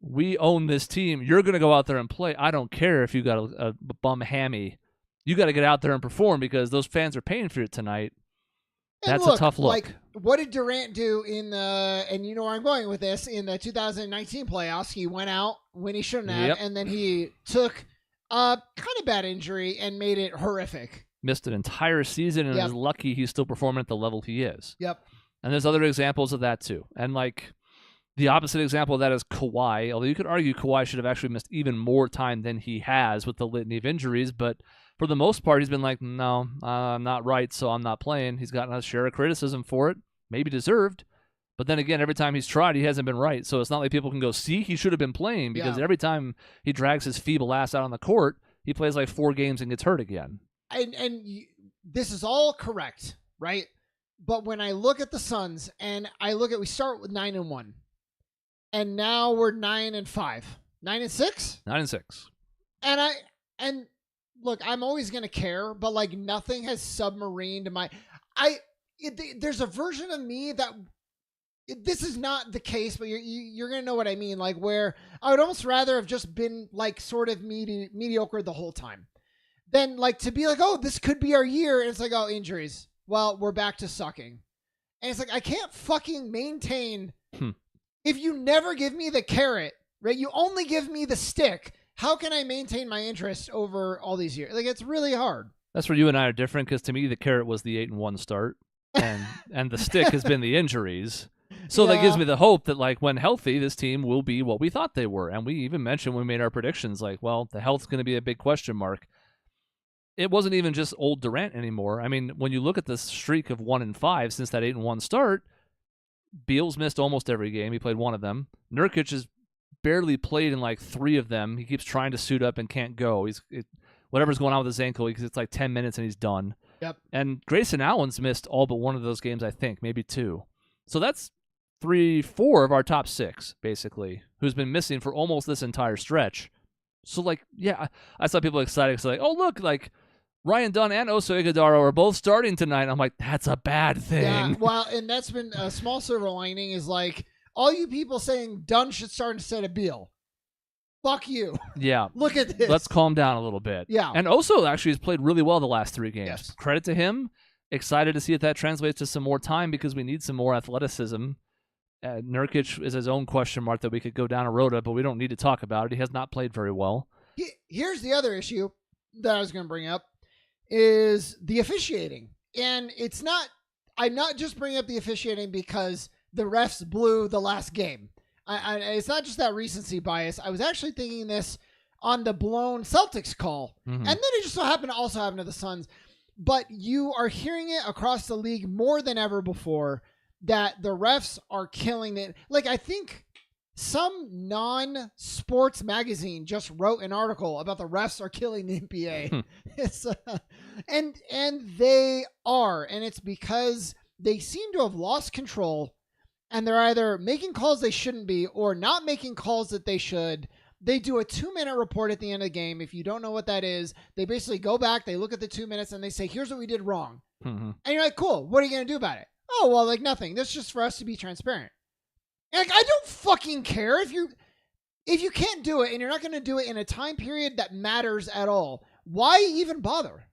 we own this team. You're going to go out there and play. I don't care if you got a bum hammy. You got to get out there and perform because those fans are paying for it tonight. And That's look, a tough look. Like, what did Durant do and you know where I'm going with this, in the 2019 playoffs? He went out when he shouldn't have, and then he took a kind of bad injury and made it horrific. Missed an entire season and is lucky he's still performing at the level he is. Yep. And there's other examples of that too. And like the opposite example of that is Kawhi, although you could argue Kawhi should have actually missed even more time than he has with the litany of injuries, but for the most part, he's been like, no, I'm not right, so I'm not playing. He's gotten a share of criticism for it, maybe deserved. But then again, every time he's tried, he hasn't been right. So it's not like people can go, see, he should have been playing, because every time he drags his feeble ass out on the court, he plays like 4 games and gets hurt again. And this is all correct, right? But when I look at the Suns, and we start with 9-1, and now we're 9-5, 9-6, 9-6, and look, I'm always gonna care, but like nothing has submarined there's a version of me that this is not the case, but you're gonna know what I mean. Like, where I would almost rather have just been like sort of mediocre the whole time, than like to be like, oh, this could be our year, and it's like, oh, injuries. Well, we're back to sucking, and it's like I can't fucking maintain if you never give me the carrot, right? You only give me the stick. How can I maintain my interest over all these years? Like, it's really hard. That's where you and I are different, because to me, the carrot was the 8-1 start, and the stick has been the injuries. So that gives me the hope that, like, when healthy, this team will be what we thought they were. And we even mentioned when we made our predictions, like, well, the health's going to be a big question mark. It wasn't even just old Durant anymore. I mean, when you look at the streak of 1-5 since that 8-1 start, Beal's missed almost every game. He played one of them. Nurkic has barely played in like 3 of them. He keeps trying to suit up and can't go. Whatever's going on with his ankle, it's like 10 minutes and he's done. Yep. And Grayson Allen's missed all but one of those games, I think, maybe 2. So that's 3-4 of our top 6, basically, who's been missing for almost this entire stretch. So, like, yeah, I saw people excited because, like, oh, look, like, Ryan Dunn and Oso Ighodaro are both starting tonight. I'm like, that's a bad thing. Yeah, well, and that's been a small silver lining is like, all you people saying Dunn should start instead of Beal. Fuck you. Yeah. Look at this. Let's calm down a little bit. Yeah. And Oso actually has played really well the last 3 games. Yes. Credit to him. Excited to see if that translates to some more time, because we need some more athleticism. Nurkic is his own question mark that we could go down a road of, but we don't need to talk about it. He has not played very well. Here's the other issue that I was going to bring up is the officiating. And I'm not just bringing up the officiating because the refs blew the last game. It's not just that recency bias. I was actually thinking this on the blown Celtics call. And then it just so happened to also happen to the Suns. But you are hearing it across the league more than ever before that the refs are killing it. Like, I think some non-sports magazine just wrote an article about the refs are killing the NBA. It's and they are, and it's because they seem to have lost control, and they're either making calls they shouldn't be or not making calls that they should. They do a 2-minute report at the end of the game. If you don't know what that is, they basically go back, they look at the 2 minutes, and they say, here's what we did wrong. And you're like, cool, what are you going to do about it? Oh, well, like nothing. That's just for us to be transparent. And like, I don't fucking care if you can't do it and you're not going to do it in a time period that matters at all. Why even bother?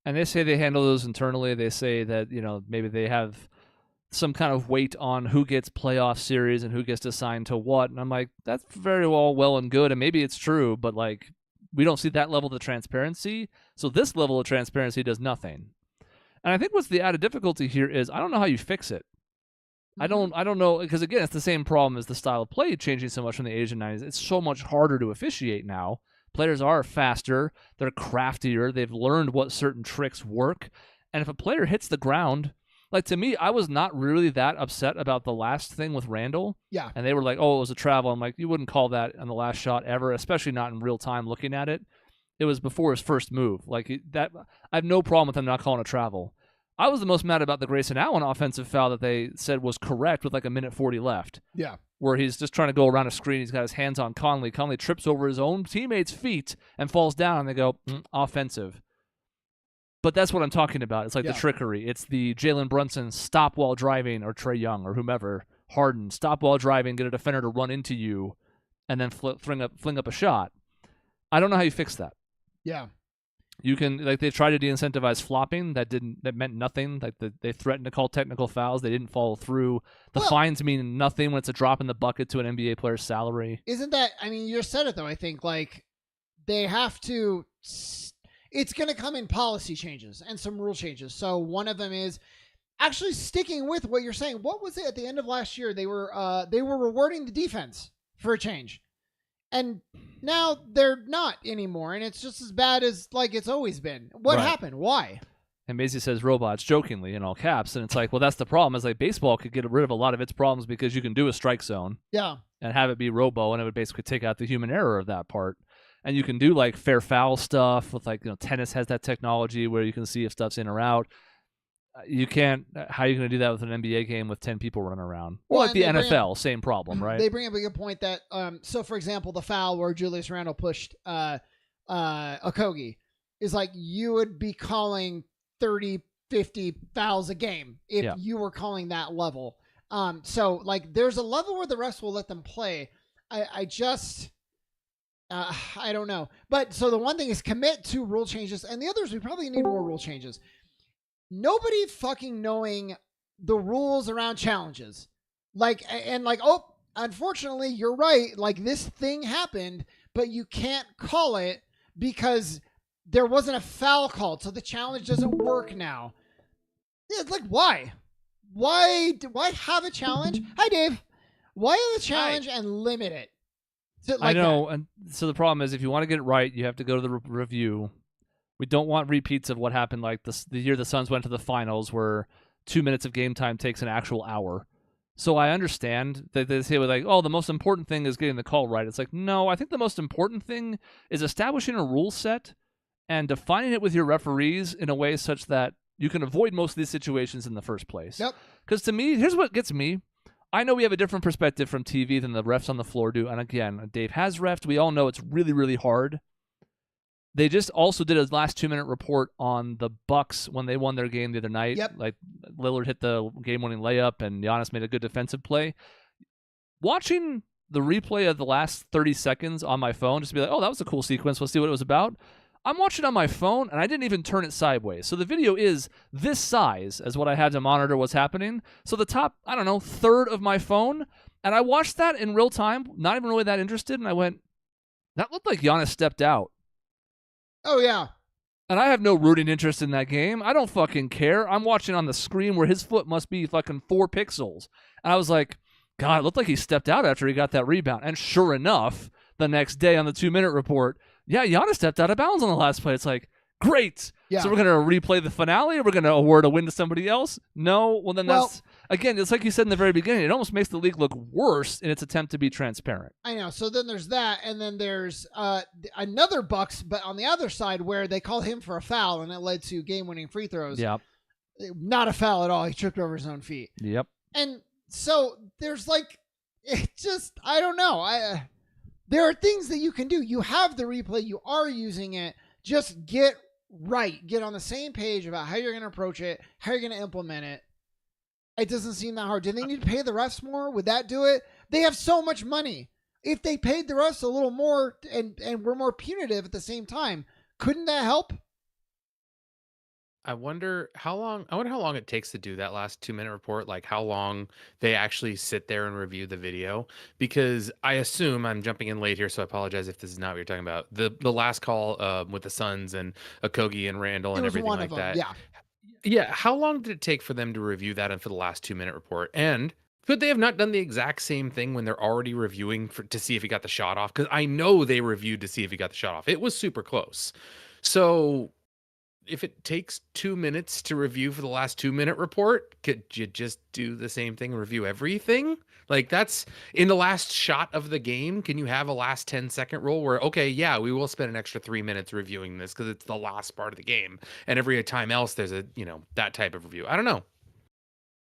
And they say they handle those internally. They say that, maybe they have some kind of weight on who gets playoff series and who gets assigned to what. And I'm like, that's very well and good. And maybe it's true, but like, we don't see that level of transparency. So this level of transparency does nothing. And I think what's the added difficulty here is I don't know how you fix it. I don't know, because again, it's the same problem as the style of play changing so much from the 80s and 90s. It's so much harder to officiate now. Players are faster, they're craftier, they've learned what certain tricks work. And if a player hits the ground, like to me, I was not really that upset about the last thing with Randall. Yeah. And they were like, oh, it was a travel. I'm like, you wouldn't call that on the last shot ever, especially not in real time looking at it. It was before his first move. That, I have no problem with him not calling a travel. I was the most mad about the Grayson Allen offensive foul that they said was correct with like a minute 40 left. Yeah. Where he's just trying to go around a screen. He's got his hands on Conley. Conley trips over his own teammate's feet and falls down, and they go, offensive. But that's what I'm talking about. It's like the trickery. It's the Jalen Brunson stop while driving, or Trae Young, or whomever, Harden, stop while driving, get a defender to run into you, and then fling up a shot. I don't know how you fix that. Yeah. You can, like, they tried to de-incentivize flopping. That meant nothing. Like, they threatened to call technical fouls. They didn't follow through. The fines mean nothing when it's a drop in the bucket to an NBA player's salary. Isn't that, I mean, you said it though, I think, like, they have to, it's going to come in policy changes and some rule changes. So one of them is actually sticking with what you're saying. What was it at the end of last year? They were rewarding the defense for a change. And now they're not anymore, and it's just as bad as like it's always been. What happened? Why? And Maisie says robots jokingly in all caps, and it's like, well, that's the problem. Is like baseball could get rid of a lot of its problems because you can do a strike zone, and have it be robo, and it would basically take out the human error of that part. And you can do like fair foul stuff with like tennis has that technology where you can see if stuff's in or out. You can't. How are you going to do that with an NBA game with 10 people running around? Well, like the NFL, same problem, right? They bring up a good point that, so for example, the foul where Julius Randle pushed Okogie is like you would be calling 30, 50 fouls a game if you were calling that level. So like there's a level where the refs will let them play. I don't know. But so the one thing is commit to rule changes, and the others we probably need more rule changes. Nobody fucking knowing the rules around challenges. Like, and like, oh, unfortunately, you're right. Like, this thing happened, but you can't call it because there wasn't a foul called, so the challenge doesn't work now. It's like, why? Why have a challenge? Hi, Dave. Why have a challenge and limit it? I know, and so the problem is if you want to get it right, you have to go to the review. We don't want repeats of what happened like the year the Suns went to the finals where 2 minutes of game time takes an actual hour. So I understand that they say like, oh, the most important thing is getting the call right. It's like, no, I think the most important thing is establishing a rule set and defining it with your referees in a way such that you can avoid most of these situations in the first place. Yep. Because to me, here's what gets me. I know we have a different perspective from TV than the refs on the floor do. And again, Dave has refed. We all know it's really, really hard. They just also did a last 2 minute report on the Bucks when they won their game the other night. Yep. Like Lillard hit the game-winning layup and Giannis made a good defensive play. Watching the replay of the last 30 seconds on my phone, just to be like, oh, that was a cool sequence. Let's see what it was about. I'm watching on my phone, and I didn't even turn it sideways. So the video is this size as what I had to monitor what's happening. So the top, I don't know, third of my phone, and I watched that in real time, not even really that interested, and I went, that looked like Giannis stepped out. Oh, yeah. And I have no rooting interest in that game. I don't fucking care. I'm watching on the screen where his foot must be fucking 4 pixels. And I was like, God, it looked like he stepped out after he got that rebound. And sure enough, the next day on the 2 minute report, yeah, Giannis stepped out of bounds on the last play. It's like, great. Yeah. So we're going to replay the finale? We're going to award a win to somebody else? No. Well, then that's, again, it's like you said in the very beginning, it almost makes the league look worse in its attempt to be transparent. I know. So then there's that, and then there's another Bucks, but on the other side where they called him for a foul, and it led to game-winning free throws. Yep. Not a foul at all. He tripped over his own feet. Yep. And so there's like, it just, I don't know. There are things that you can do. You have the replay. You are using it. Just get right. Get on the same page about how you're going to approach it, how you're going to implement it. It doesn't seem that hard. Do they need to pay the refs more? Would that do it? They have so much money. If they paid the refs a little more and were more punitive at the same time, couldn't that help? I wonder how long it takes to do that last 2 minute report, like how long they actually sit there and review the video. Because I assume I'm jumping in late here, so I apologize if this is not what you're talking about. The last call with the Suns and Okogie and Randall and everything like that. Yeah. Yeah. How long did it take for them to review that and for the last 2 minute report? And could they have not done the exact same thing when they're already reviewing to see if he got the shot off? Because I know they reviewed to see if he got the shot off. It was super close. So if it takes 2 minutes to review for the last 2-minute report, could you just do the same thing and review everything? Like, that's in the last shot of the game. Can you have a last 10-second rule where, okay, yeah, we will spend an extra 3 minutes reviewing this because it's the last part of the game, and every time else there's a, that type of review. I don't know.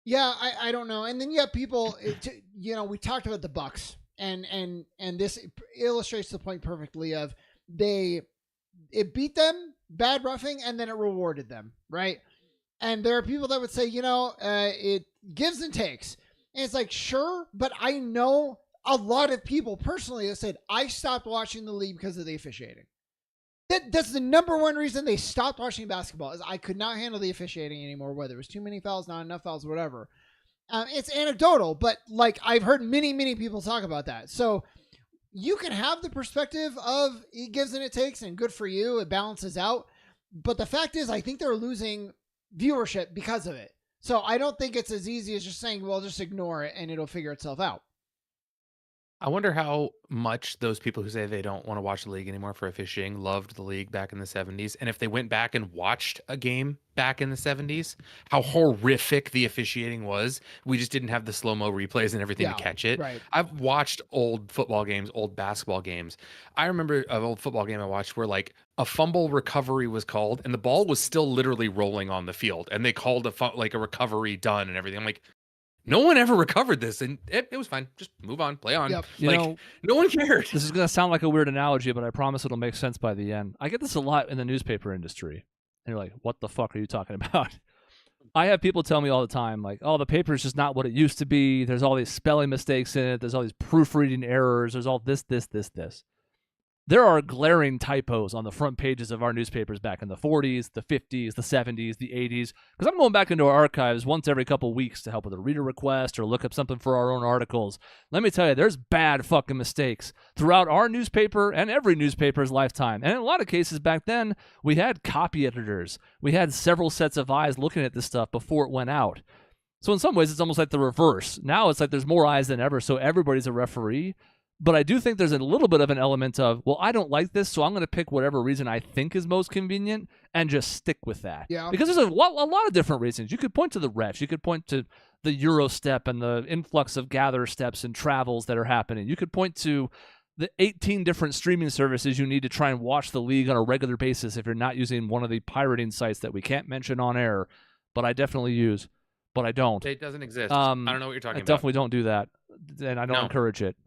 Yeah, I don't know. And then you have people, we talked about the Bucks, and this illustrates the point perfectly of it beat them, bad roughing, and then it rewarded them, right? And there are people that would say, it gives and takes. And it's like, sure, but I know a lot of people personally that said, I stopped watching the league because of the officiating. That's the number one reason they stopped watching basketball, is I could not handle the officiating anymore, whether it was too many fouls, not enough fouls, whatever. It's anecdotal, but like I've heard many, many people talk about that. So you can have the perspective of it gives and it takes, and good for you. It balances out. But the fact is, I think they're losing viewership because of it. So I don't think it's as easy as just saying, well, just ignore it and it'll figure itself out. I wonder how much those people who say they don't want to watch the league anymore for officiating loved the league back in the 70s. And if they went back and watched a game back in the 70s, how horrific the officiating was. We just didn't have the slow-mo replays and everything to catch it. Right. I've watched old football games, old basketball games. I remember an old football game I watched where like a fumble recovery was called and the ball was still literally rolling on the field. And they called a recovery done and everything. I'm like, no one ever recovered this, and it was fine. Just move on, play on. Yep. No one cared. This is going to sound like a weird analogy, but I promise it'll make sense by the end. I get this a lot in the newspaper industry. And you're like, what the fuck are you talking about? I have people tell me all the time, like, oh, the paper is just not what it used to be. There's all these spelling mistakes in it. There's all these proofreading errors. There's all this. There are glaring typos on the front pages of our newspapers back in the 40s, the 50s, the 70s, the 80s. Because I'm going back into our archives once every couple weeks to help with a reader request or look up something for our own articles. Let me tell you, there's bad fucking mistakes throughout our newspaper and every newspaper's lifetime. And in a lot of cases back then, we had copy editors. We had several sets of eyes looking at this stuff before it went out. So in some ways, it's almost like the reverse. Now it's like there's more eyes than ever, so everybody's a referee. But I do think there's a little bit of an element of, well, I don't like this, so I'm going to pick whatever reason I think is most convenient and just stick with that. Yeah. Because there's a lot of different reasons. You could point to the refs. You could point to the Euro step and the influx of gather steps and travels that are happening. You could point to the 18 different streaming services you need to try and watch the league on a regular basis if you're not using one of the pirating sites that we can't mention on air, but I definitely use, but I don't. It doesn't exist. I don't know what you're talking about. I definitely don't do that, and I don't encourage it.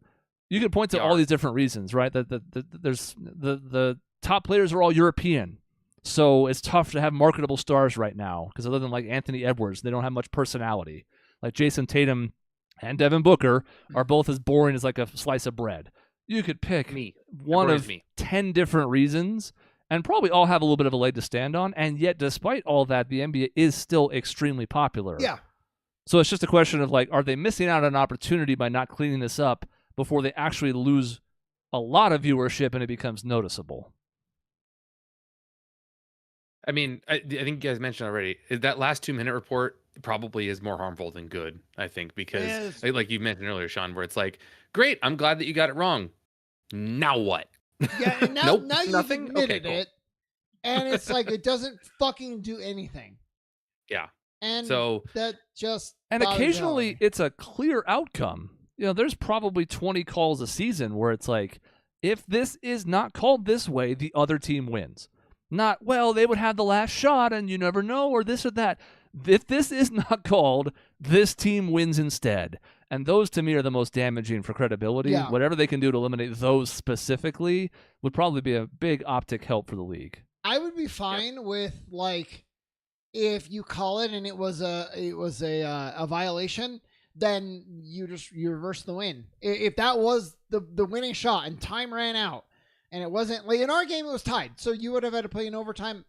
You can point to all these different reasons, right? There's the top players are all European, so it's tough to have marketable stars right now because other than like Anthony Edwards, they don't have much personality. Like Jason Tatum and Devin Booker are both as boring as like a slice of bread. You could pick one of 10 different reasons and probably all have a little bit of a leg to stand on, and yet despite all that, the NBA is still extremely popular. Yeah. So it's just a question of like, are they missing out on an opportunity by not cleaning this up before they actually lose a lot of viewership and it becomes noticeable? I mean, I think you guys mentioned already, that last 2-minute report probably is more harmful than good, I think, because like you mentioned earlier, Sean, where it's like, great, I'm glad that you got it wrong. Now what? Yeah, and now, Nope, now you've nothing? admitted Okay, cool. it, and it's like it doesn't fucking do anything. Yeah. And So that just And occasionally it's a clear outcome. There's probably 20 calls a season where it's like, if this is not called this way, the other team wins. Not, well, they would have the last shot and you never know, or this or that. If this is not called, this team wins instead. And those to me are the most damaging for credibility. Yeah. Whatever they can do to eliminate those specifically would probably be a big optic help for the league. I would be fine with like if you call it and it was a violation, then you reverse the win. If that was the winning shot and time ran out and it wasn't like in our game, it was tied. So you would have had to play in overtime.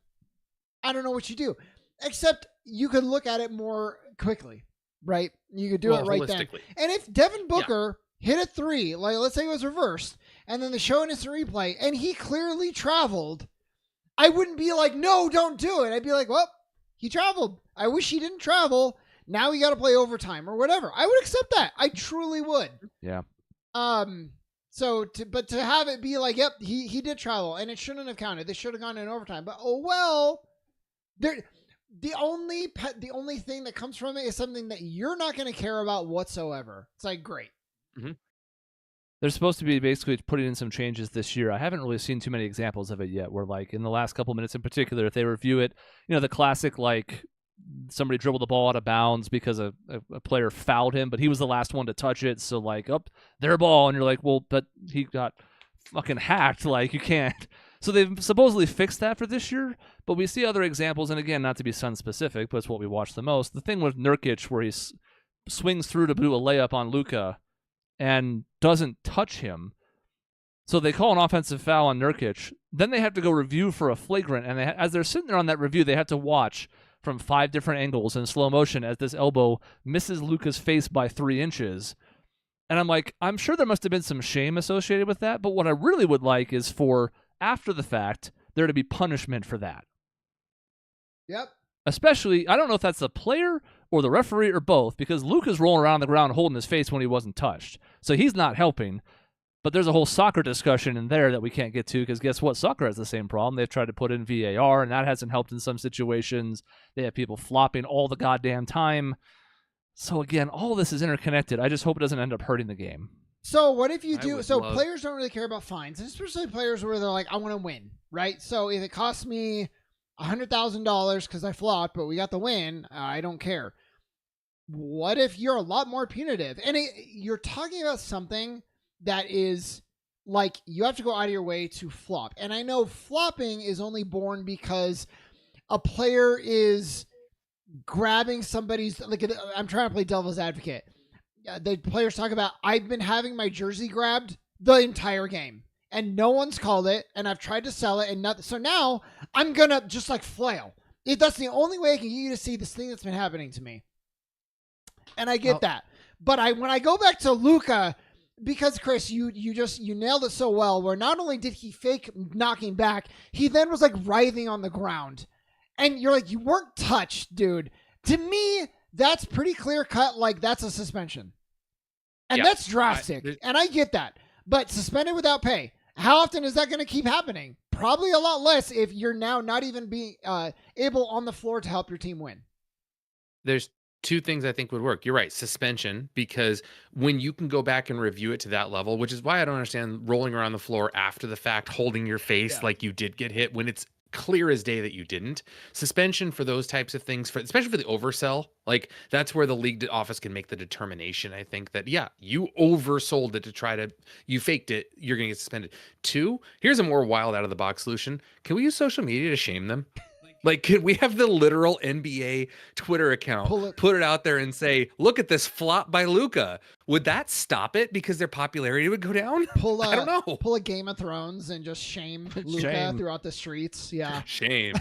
I don't know what you do, except you could look at it more quickly, right? You could do it right then. And if Devin Booker hit a three, like let's say it was reversed, and then they show an instant replay and he clearly traveled, I wouldn't be like, no, don't do it. I'd be like, well, he traveled. I wish he didn't travel. Now we got to play overtime or whatever. I would accept that. I truly would. Yeah. But to have it be like, yep, he did travel and it shouldn't have counted. They should have gone in overtime. But oh well, The only thing that comes from it is something that you're not going to care about whatsoever. It's like, great. They're supposed to be basically putting in some changes this year. I haven't really seen too many examples of it yet, where like in the last couple minutes in particular, if they review it, the classic like somebody dribbled the ball out of bounds because a player fouled him, but he was the last one to touch it. So like, their ball. And you're like, well, but he got fucking hacked. Like you can't. So they've supposedly fixed that for this year, but we see other examples. And again, not to be Sun specific, but it's what we watch the most. The thing with Nurkic where he swings through to do a layup on Luka and doesn't touch him. So they call an offensive foul on Nurkic. Then they have to go review for a flagrant. And as they're sitting there on that review, they have to watch from 5 different angles in slow motion as this elbow misses Luka's face by 3 inches. And I'm like, I'm sure there must have been some shame associated with that. But what I really would like is for, after the fact, there to be punishment for that. Yep. Especially, I don't know if that's the player or the referee or both, because Luka's rolling around the ground holding his face when he wasn't touched. So he's not helping. But there's a whole soccer discussion in there that we can't get to, because guess what? Soccer has the same problem. They've tried to put in VAR, and that hasn't helped in some situations. They have people flopping all the goddamn time. So again, all this is interconnected. I just hope it doesn't end up hurting the game. So what if you do? So players don't really care about fines, especially players where they're like, I want to win, right? So if it costs me $100,000 because I flopped, but we got the win, I don't care. What if you're a lot more punitive? And you're talking about something that is like you have to go out of your way to flop. And I know flopping is only born because a player is grabbing somebody's, like, I'm trying to play devil's advocate. The players talk about, I've been having my jersey grabbed the entire game and no one's called it, and I've tried to sell it and nothing. So now I'm going to just like flail. That's the only way I can get you to see this thing that's been happening to me. And I get that. But when I go back to Luka, because Chris, you nailed it so well, where not only did he fake knocking back, he then was like writhing on the ground. And you're like, you weren't touched, dude. To me, that's pretty clear cut. Like, that's a suspension. And that's drastic. And I get that. But suspended without pay, how often is that going to keep happening? Probably a lot less if you're now not even being able on the floor to help your team win. There's 2 things I think would work. You're right, suspension, because when you can go back and review it to that level, which is why I don't understand rolling around the floor after the fact, holding your face like you did get hit when it's clear as day that you didn't. Suspension for those types of things, especially for the oversell, like that's where the league office can make the determination. I think that, you oversold it you faked it, you're going to get suspended. 2, here's a more wild out of the box solution. Can we use social media to shame them? Like, could we have the literal NBA Twitter account put it out there and say, look at this flop by Luka? Would that stop it because their popularity would go down? I don't know. Pull a Game of Thrones and just shame Luka throughout the streets. Yeah. Shame.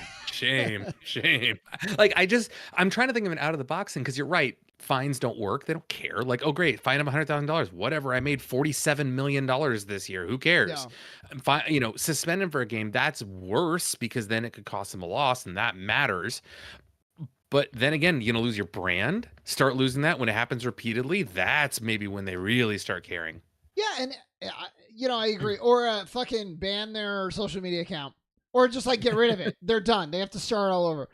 Like, I'm trying to think of an out of the box thing, because you're right. Fines don't work. They don't care. Like, oh, great, fine him $100,000. Whatever. I made $47 million this year. Who cares? Yeah. Suspend him for a game. That's worse, because then it could cost him a loss, and that matters. But then again, you're going to lose your brand. Start losing that when it happens repeatedly. That's maybe when they really start caring. Yeah, and I agree. Or fucking ban their social media account, or just like get rid of it. They're done. They have to start all over.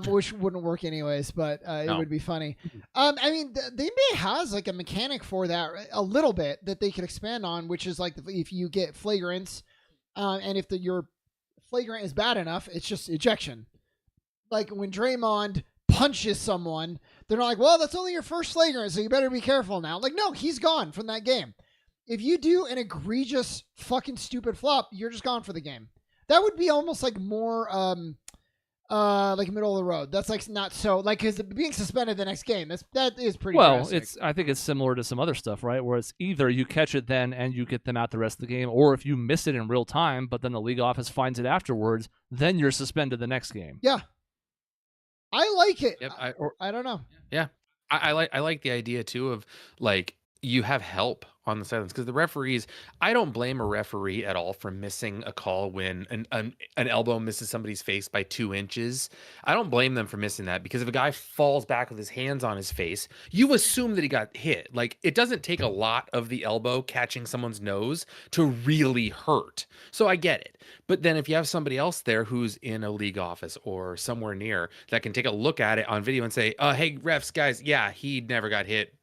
Which wouldn't work anyways, but it would be funny. I mean, the NBA has like a mechanic for that a little bit that they could expand on, which is like if you get flagrants, and if your flagrant is bad enough, it's just ejection. Like when Draymond punches someone, they're not like, well, that's only your first flagrant, so you better be careful now. Like, no, he's gone from that game. If you do an egregious fucking stupid flop, you're just gone for the game. That would be almost like more like middle of the road. That's like not so like, because being suspended the next game, that is pretty drastic. I think it's similar to some other stuff, right? Where it's either you catch it then and you get them out the rest of the game, or if you miss it in real time, but then the league office finds it afterwards, then you're suspended the next game. Yeah, I like it. Yep, I don't know. Yeah, I like the idea too of like, you have help on the sidelines, because the referees, I don't blame a referee at all for missing a call when an elbow misses somebody's face by 2 inches. I don't blame them for missing that, because if a guy falls back with his hands on his face, you assume that he got hit. Like, it doesn't take a lot of the elbow catching someone's nose to really hurt. So I get it. But then if you have somebody else there who's in a league office or somewhere near that can take a look at it on video and say, hey, refs, guys, yeah, he never got hit,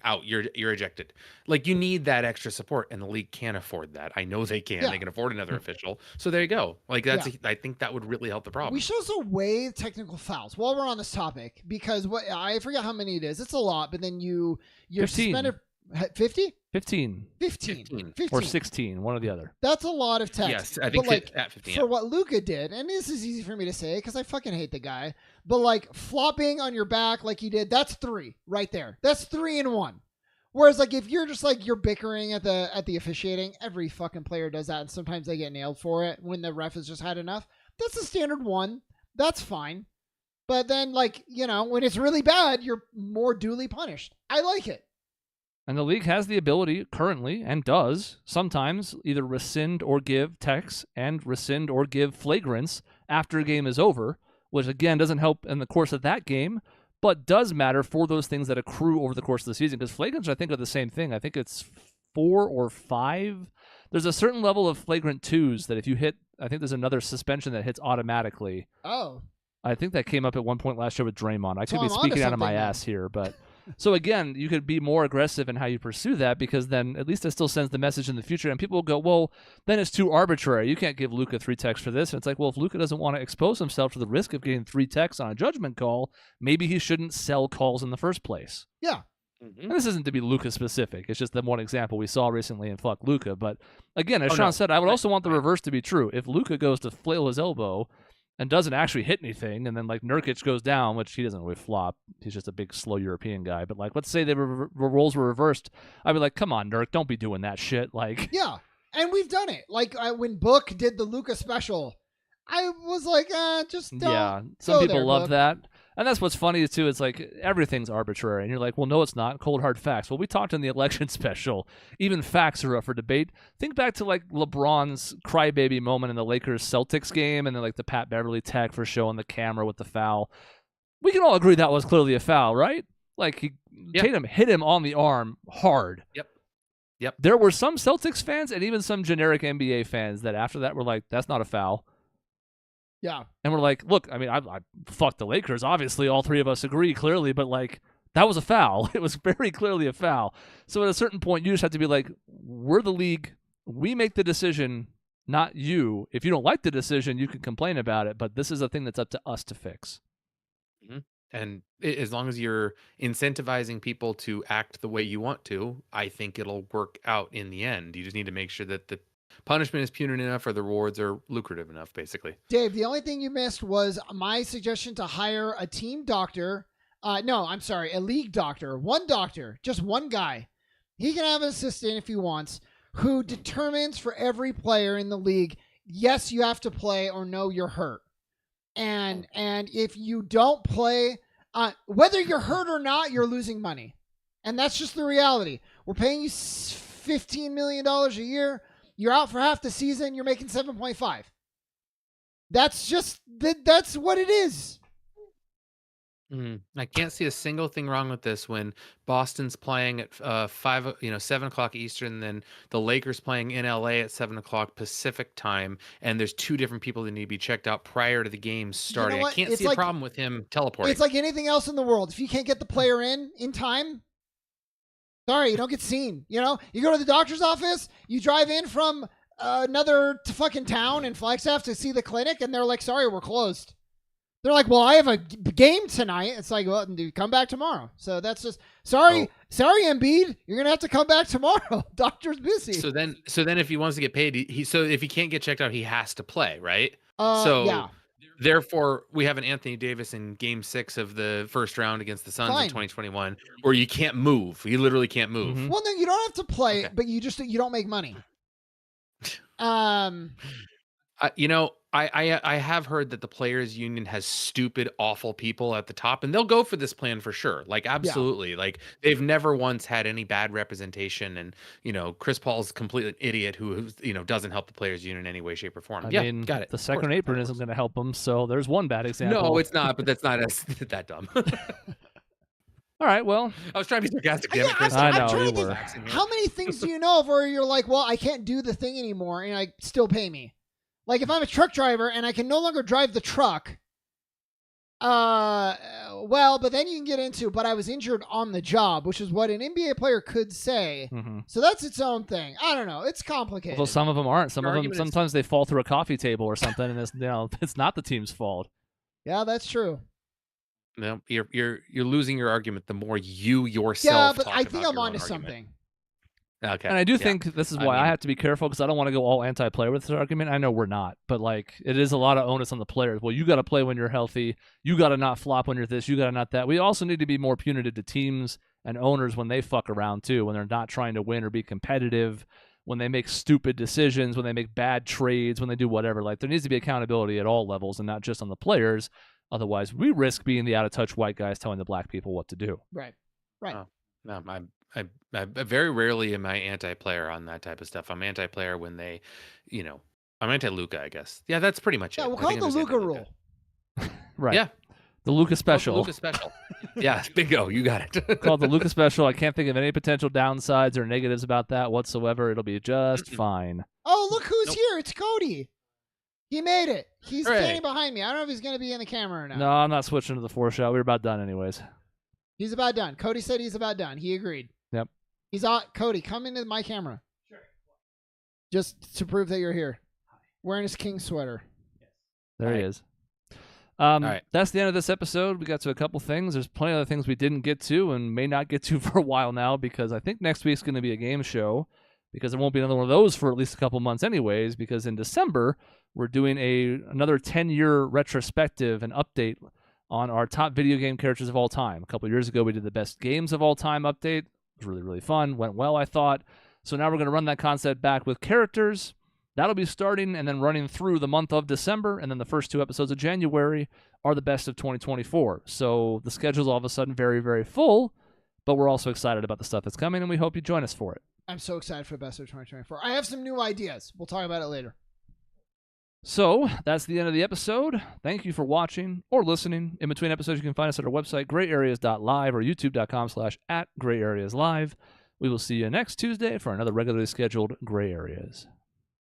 out, you're ejected. Like, you need that extra support, and the league can't afford that. I know they can. Yeah. They can afford another official. So there you go. Like, that's I think that would really help the problem. We should also weigh technical fouls while we're on this topic, because what I forget how many it is. It's a lot, but then you're 15. Suspended 50? 15 or 16, one or the other. That's a lot of text. Yes, I think like, at 15. For what Luka did, and this is easy for me to say because I fucking hate the guy, but like flopping on your back like he did, that's 3 right there. That's 3 in 1. Whereas like if you're just like you're bickering at the officiating, every fucking player does that, and sometimes they get nailed for it when the ref has just had enough. That's a standard 1. That's fine. But then like, when it's really bad, you're more duly punished. I like it. And the league has the ability currently, and does sometimes, either rescind or give techs and rescind or give flagrants after a game is over, which again doesn't help in the course of that game, but does matter for those things that accrue over the course of the season. Because flagrants, I think, are the same thing. I think it's 4 or 5. There's a certain level of flagrant 2s that if you hit, I think there's another suspension that hits automatically. Oh. I think that came up at one point last year with Draymond. I could be speaking out of my ass here, but... So again, you could be more aggressive in how you pursue that, because then at least it still sends the message in the future, and people will go, well, then it's too arbitrary. You can't give Luka 3 techs for this. And it's like, well, if Luka doesn't want to expose himself to the risk of getting 3 techs on a judgment call, maybe he shouldn't sell calls in the first place. Yeah. And this isn't to be Luka specific. It's just the one example we saw recently in Fuck Luka. But again, as Sean said, I would also want the reverse to be true. If Luka goes to flail his elbow and doesn't actually hit anything, and then like Nurkic goes down, which he doesn't really flop. He's just a big, slow European guy. But like, let's say the roles were reversed. I'd be like, come on, Nurk, don't be doing that shit. Like, yeah, and we've done it. Like when Book did the Luka special, I was like, just don't. Yeah, some people there, love Book. that. And that's what's funny too. It's like everything's arbitrary, and you're like, well, no, it's not. Cold hard facts. Well, we talked in the election special. Even facts are up for debate. Think back to like LeBron's crybaby moment in the Lakers Celtics game, and then like the Pat Beverly tag for showing the camera with the foul. We can all agree that was clearly a foul, right? Like Tatum hit him on the arm hard. Yep. There were some Celtics fans and even some generic NBA fans that after that were like, that's not a foul. Yeah. And we're like, look, I mean, I fuck the Lakers. Obviously, all 3 of us agree clearly, but like, that was a foul. It was very clearly a foul. So at a certain point, you just have to be like, we're the league. We make the decision, not you. If you don't like the decision, you can complain about it, but this is a thing that's up to us to fix. Mm-hmm. And as long as you're incentivizing people to act the way you want to, I think it'll work out in the end. You just need to make sure that the punishment is punitive enough or the rewards are lucrative enough, basically. Dave, the only thing you missed was my suggestion to hire a team doctor. No, I'm sorry, a league doctor. One doctor, just one guy. He can have an assistant if he wants, who determines for every player in the league, yes, you have to play, or no, you're hurt. And if you don't play, whether you're hurt or not, you're losing money. And that's just the reality. We're paying you $15 million a year. You're out for half the season. You're making 7.5. That's what it is. I can't see a single thing wrong with this when Boston's playing at 7 o'clock Eastern, then the Lakers playing in LA at 7 o'clock Pacific time, and there's 2 different people that need to be checked out prior to the game starting. I can't see a problem with him teleporting. It's like anything else in the world. If you can't get the player in time, sorry, you don't get seen. You go to the doctor's office, you drive in from another fucking town in Flagstaff to see the clinic, and they're like, sorry, we're closed. They're like, well, I have a game tonight. It's like, well, come back tomorrow. So that's just sorry, Embiid, you're gonna have to come back tomorrow. Doctor's busy. So then, if he wants to get paid, if he can't get checked out, he has to play, right? Yeah. Therefore, we have an Anthony Davis in Game 6 of the first round against the Suns in 2021, where you can't move. You literally can't move. Mm-hmm. Well, no, you don't have to play, but you don't make money. I have heard that the players union has stupid, awful people at the top, and they'll go for this plan for sure. Like absolutely. Like they've never once had any bad representation, and Chris Paul's completely an idiot who's doesn't help the players union in any way, shape, or form. I Yeah, mean, got it. the Of course, second apron isn't going to help them, so there's one bad example. No, it's not, but that's not that dumb. All right, well, I was trying to be sarcastic. Damn it, Chris. I I'm know, trying you to think, were. how many things do you know of where you're like, well, I can't do the thing anymore, and I still pay me? Like if I'm a truck driver and I can no longer drive the truck, well, but then you can get into, but I was injured on the job, which is what an NBA player could say. Mm-hmm. So that's its own thing. I don't know. It's complicated. Although some of them aren't. Some Your of them, argument is- sometimes they fall through a coffee table or something, and it's not the team's fault. Yeah, that's true. No, you're losing your argument the more you Yeah, yourself. but talk I think about I'm your onto own argument. something. Okay, And I do yeah. think this is I why I mean- have to be careful because I don't want to go all anti-player with this argument. I know we're not, but like it is a lot of onus on the players. Well, you got to play when you're healthy. You got to not flop when you're this. You got to not that. We also need to be more punitive to teams and owners when they fuck around too, when they're not trying to win or be competitive, when they make stupid decisions, when they make bad trades, when they do whatever. Like there needs to be accountability at all levels and not just on the players. Otherwise, we risk being the out-of-touch white guys telling the black people what to do. Right. Oh, no, I very rarely am I anti-player on that type of stuff. I'm anti-player when they, I'm anti-Luka, I guess. Yeah, that's pretty much Yeah, it. we'll I call it think the I'm just Luka anti-Luka. rule. Right. Yeah. The Luka special. Luka special. Yeah, bingo. You got it. Called the Luka special. I can't think of any potential downsides or negatives about that whatsoever. It'll be just fine. Oh, look who's Nope. here. It's Cody. He made it. He's Hooray. standing behind me. I don't know if he's going to be in the camera or not. No, I'm not switching to the 4 shot. We were about done anyways. He's about done. Cody said he's about done. He agreed. Yep. He's on. Cody, come into my camera. Sure. Just to prove that you're here. Wearing his king sweater. There All he right. is. right. That's the end of this episode. We got to a couple things. There's plenty of other things we didn't get to and may not get to for a while now because I think next week's going to be a game show because there won't be another one of those for at least a couple months anyways because in December we're doing another 10-year retrospective and update on our top video game characters of all time. A couple years ago we did the best games of all time update. It was really, really fun. Went well, I thought. So now we're going to run that concept back with characters. That'll be starting and then running through the month of December, and then the first 2 episodes of January are the best of 2024. So the schedule's all of a sudden very, very full, but we're also excited about the stuff that's coming, and we hope you join us for it. I'm so excited for Best of 2024. I have some new ideas. We'll talk about it later. So that's the end of the episode. Thank you for watching or listening. In between episodes, you can find us at our website, grayareas.live or youtube.com/@grayareaslive. We will see you next Tuesday for another regularly scheduled Gray Areas.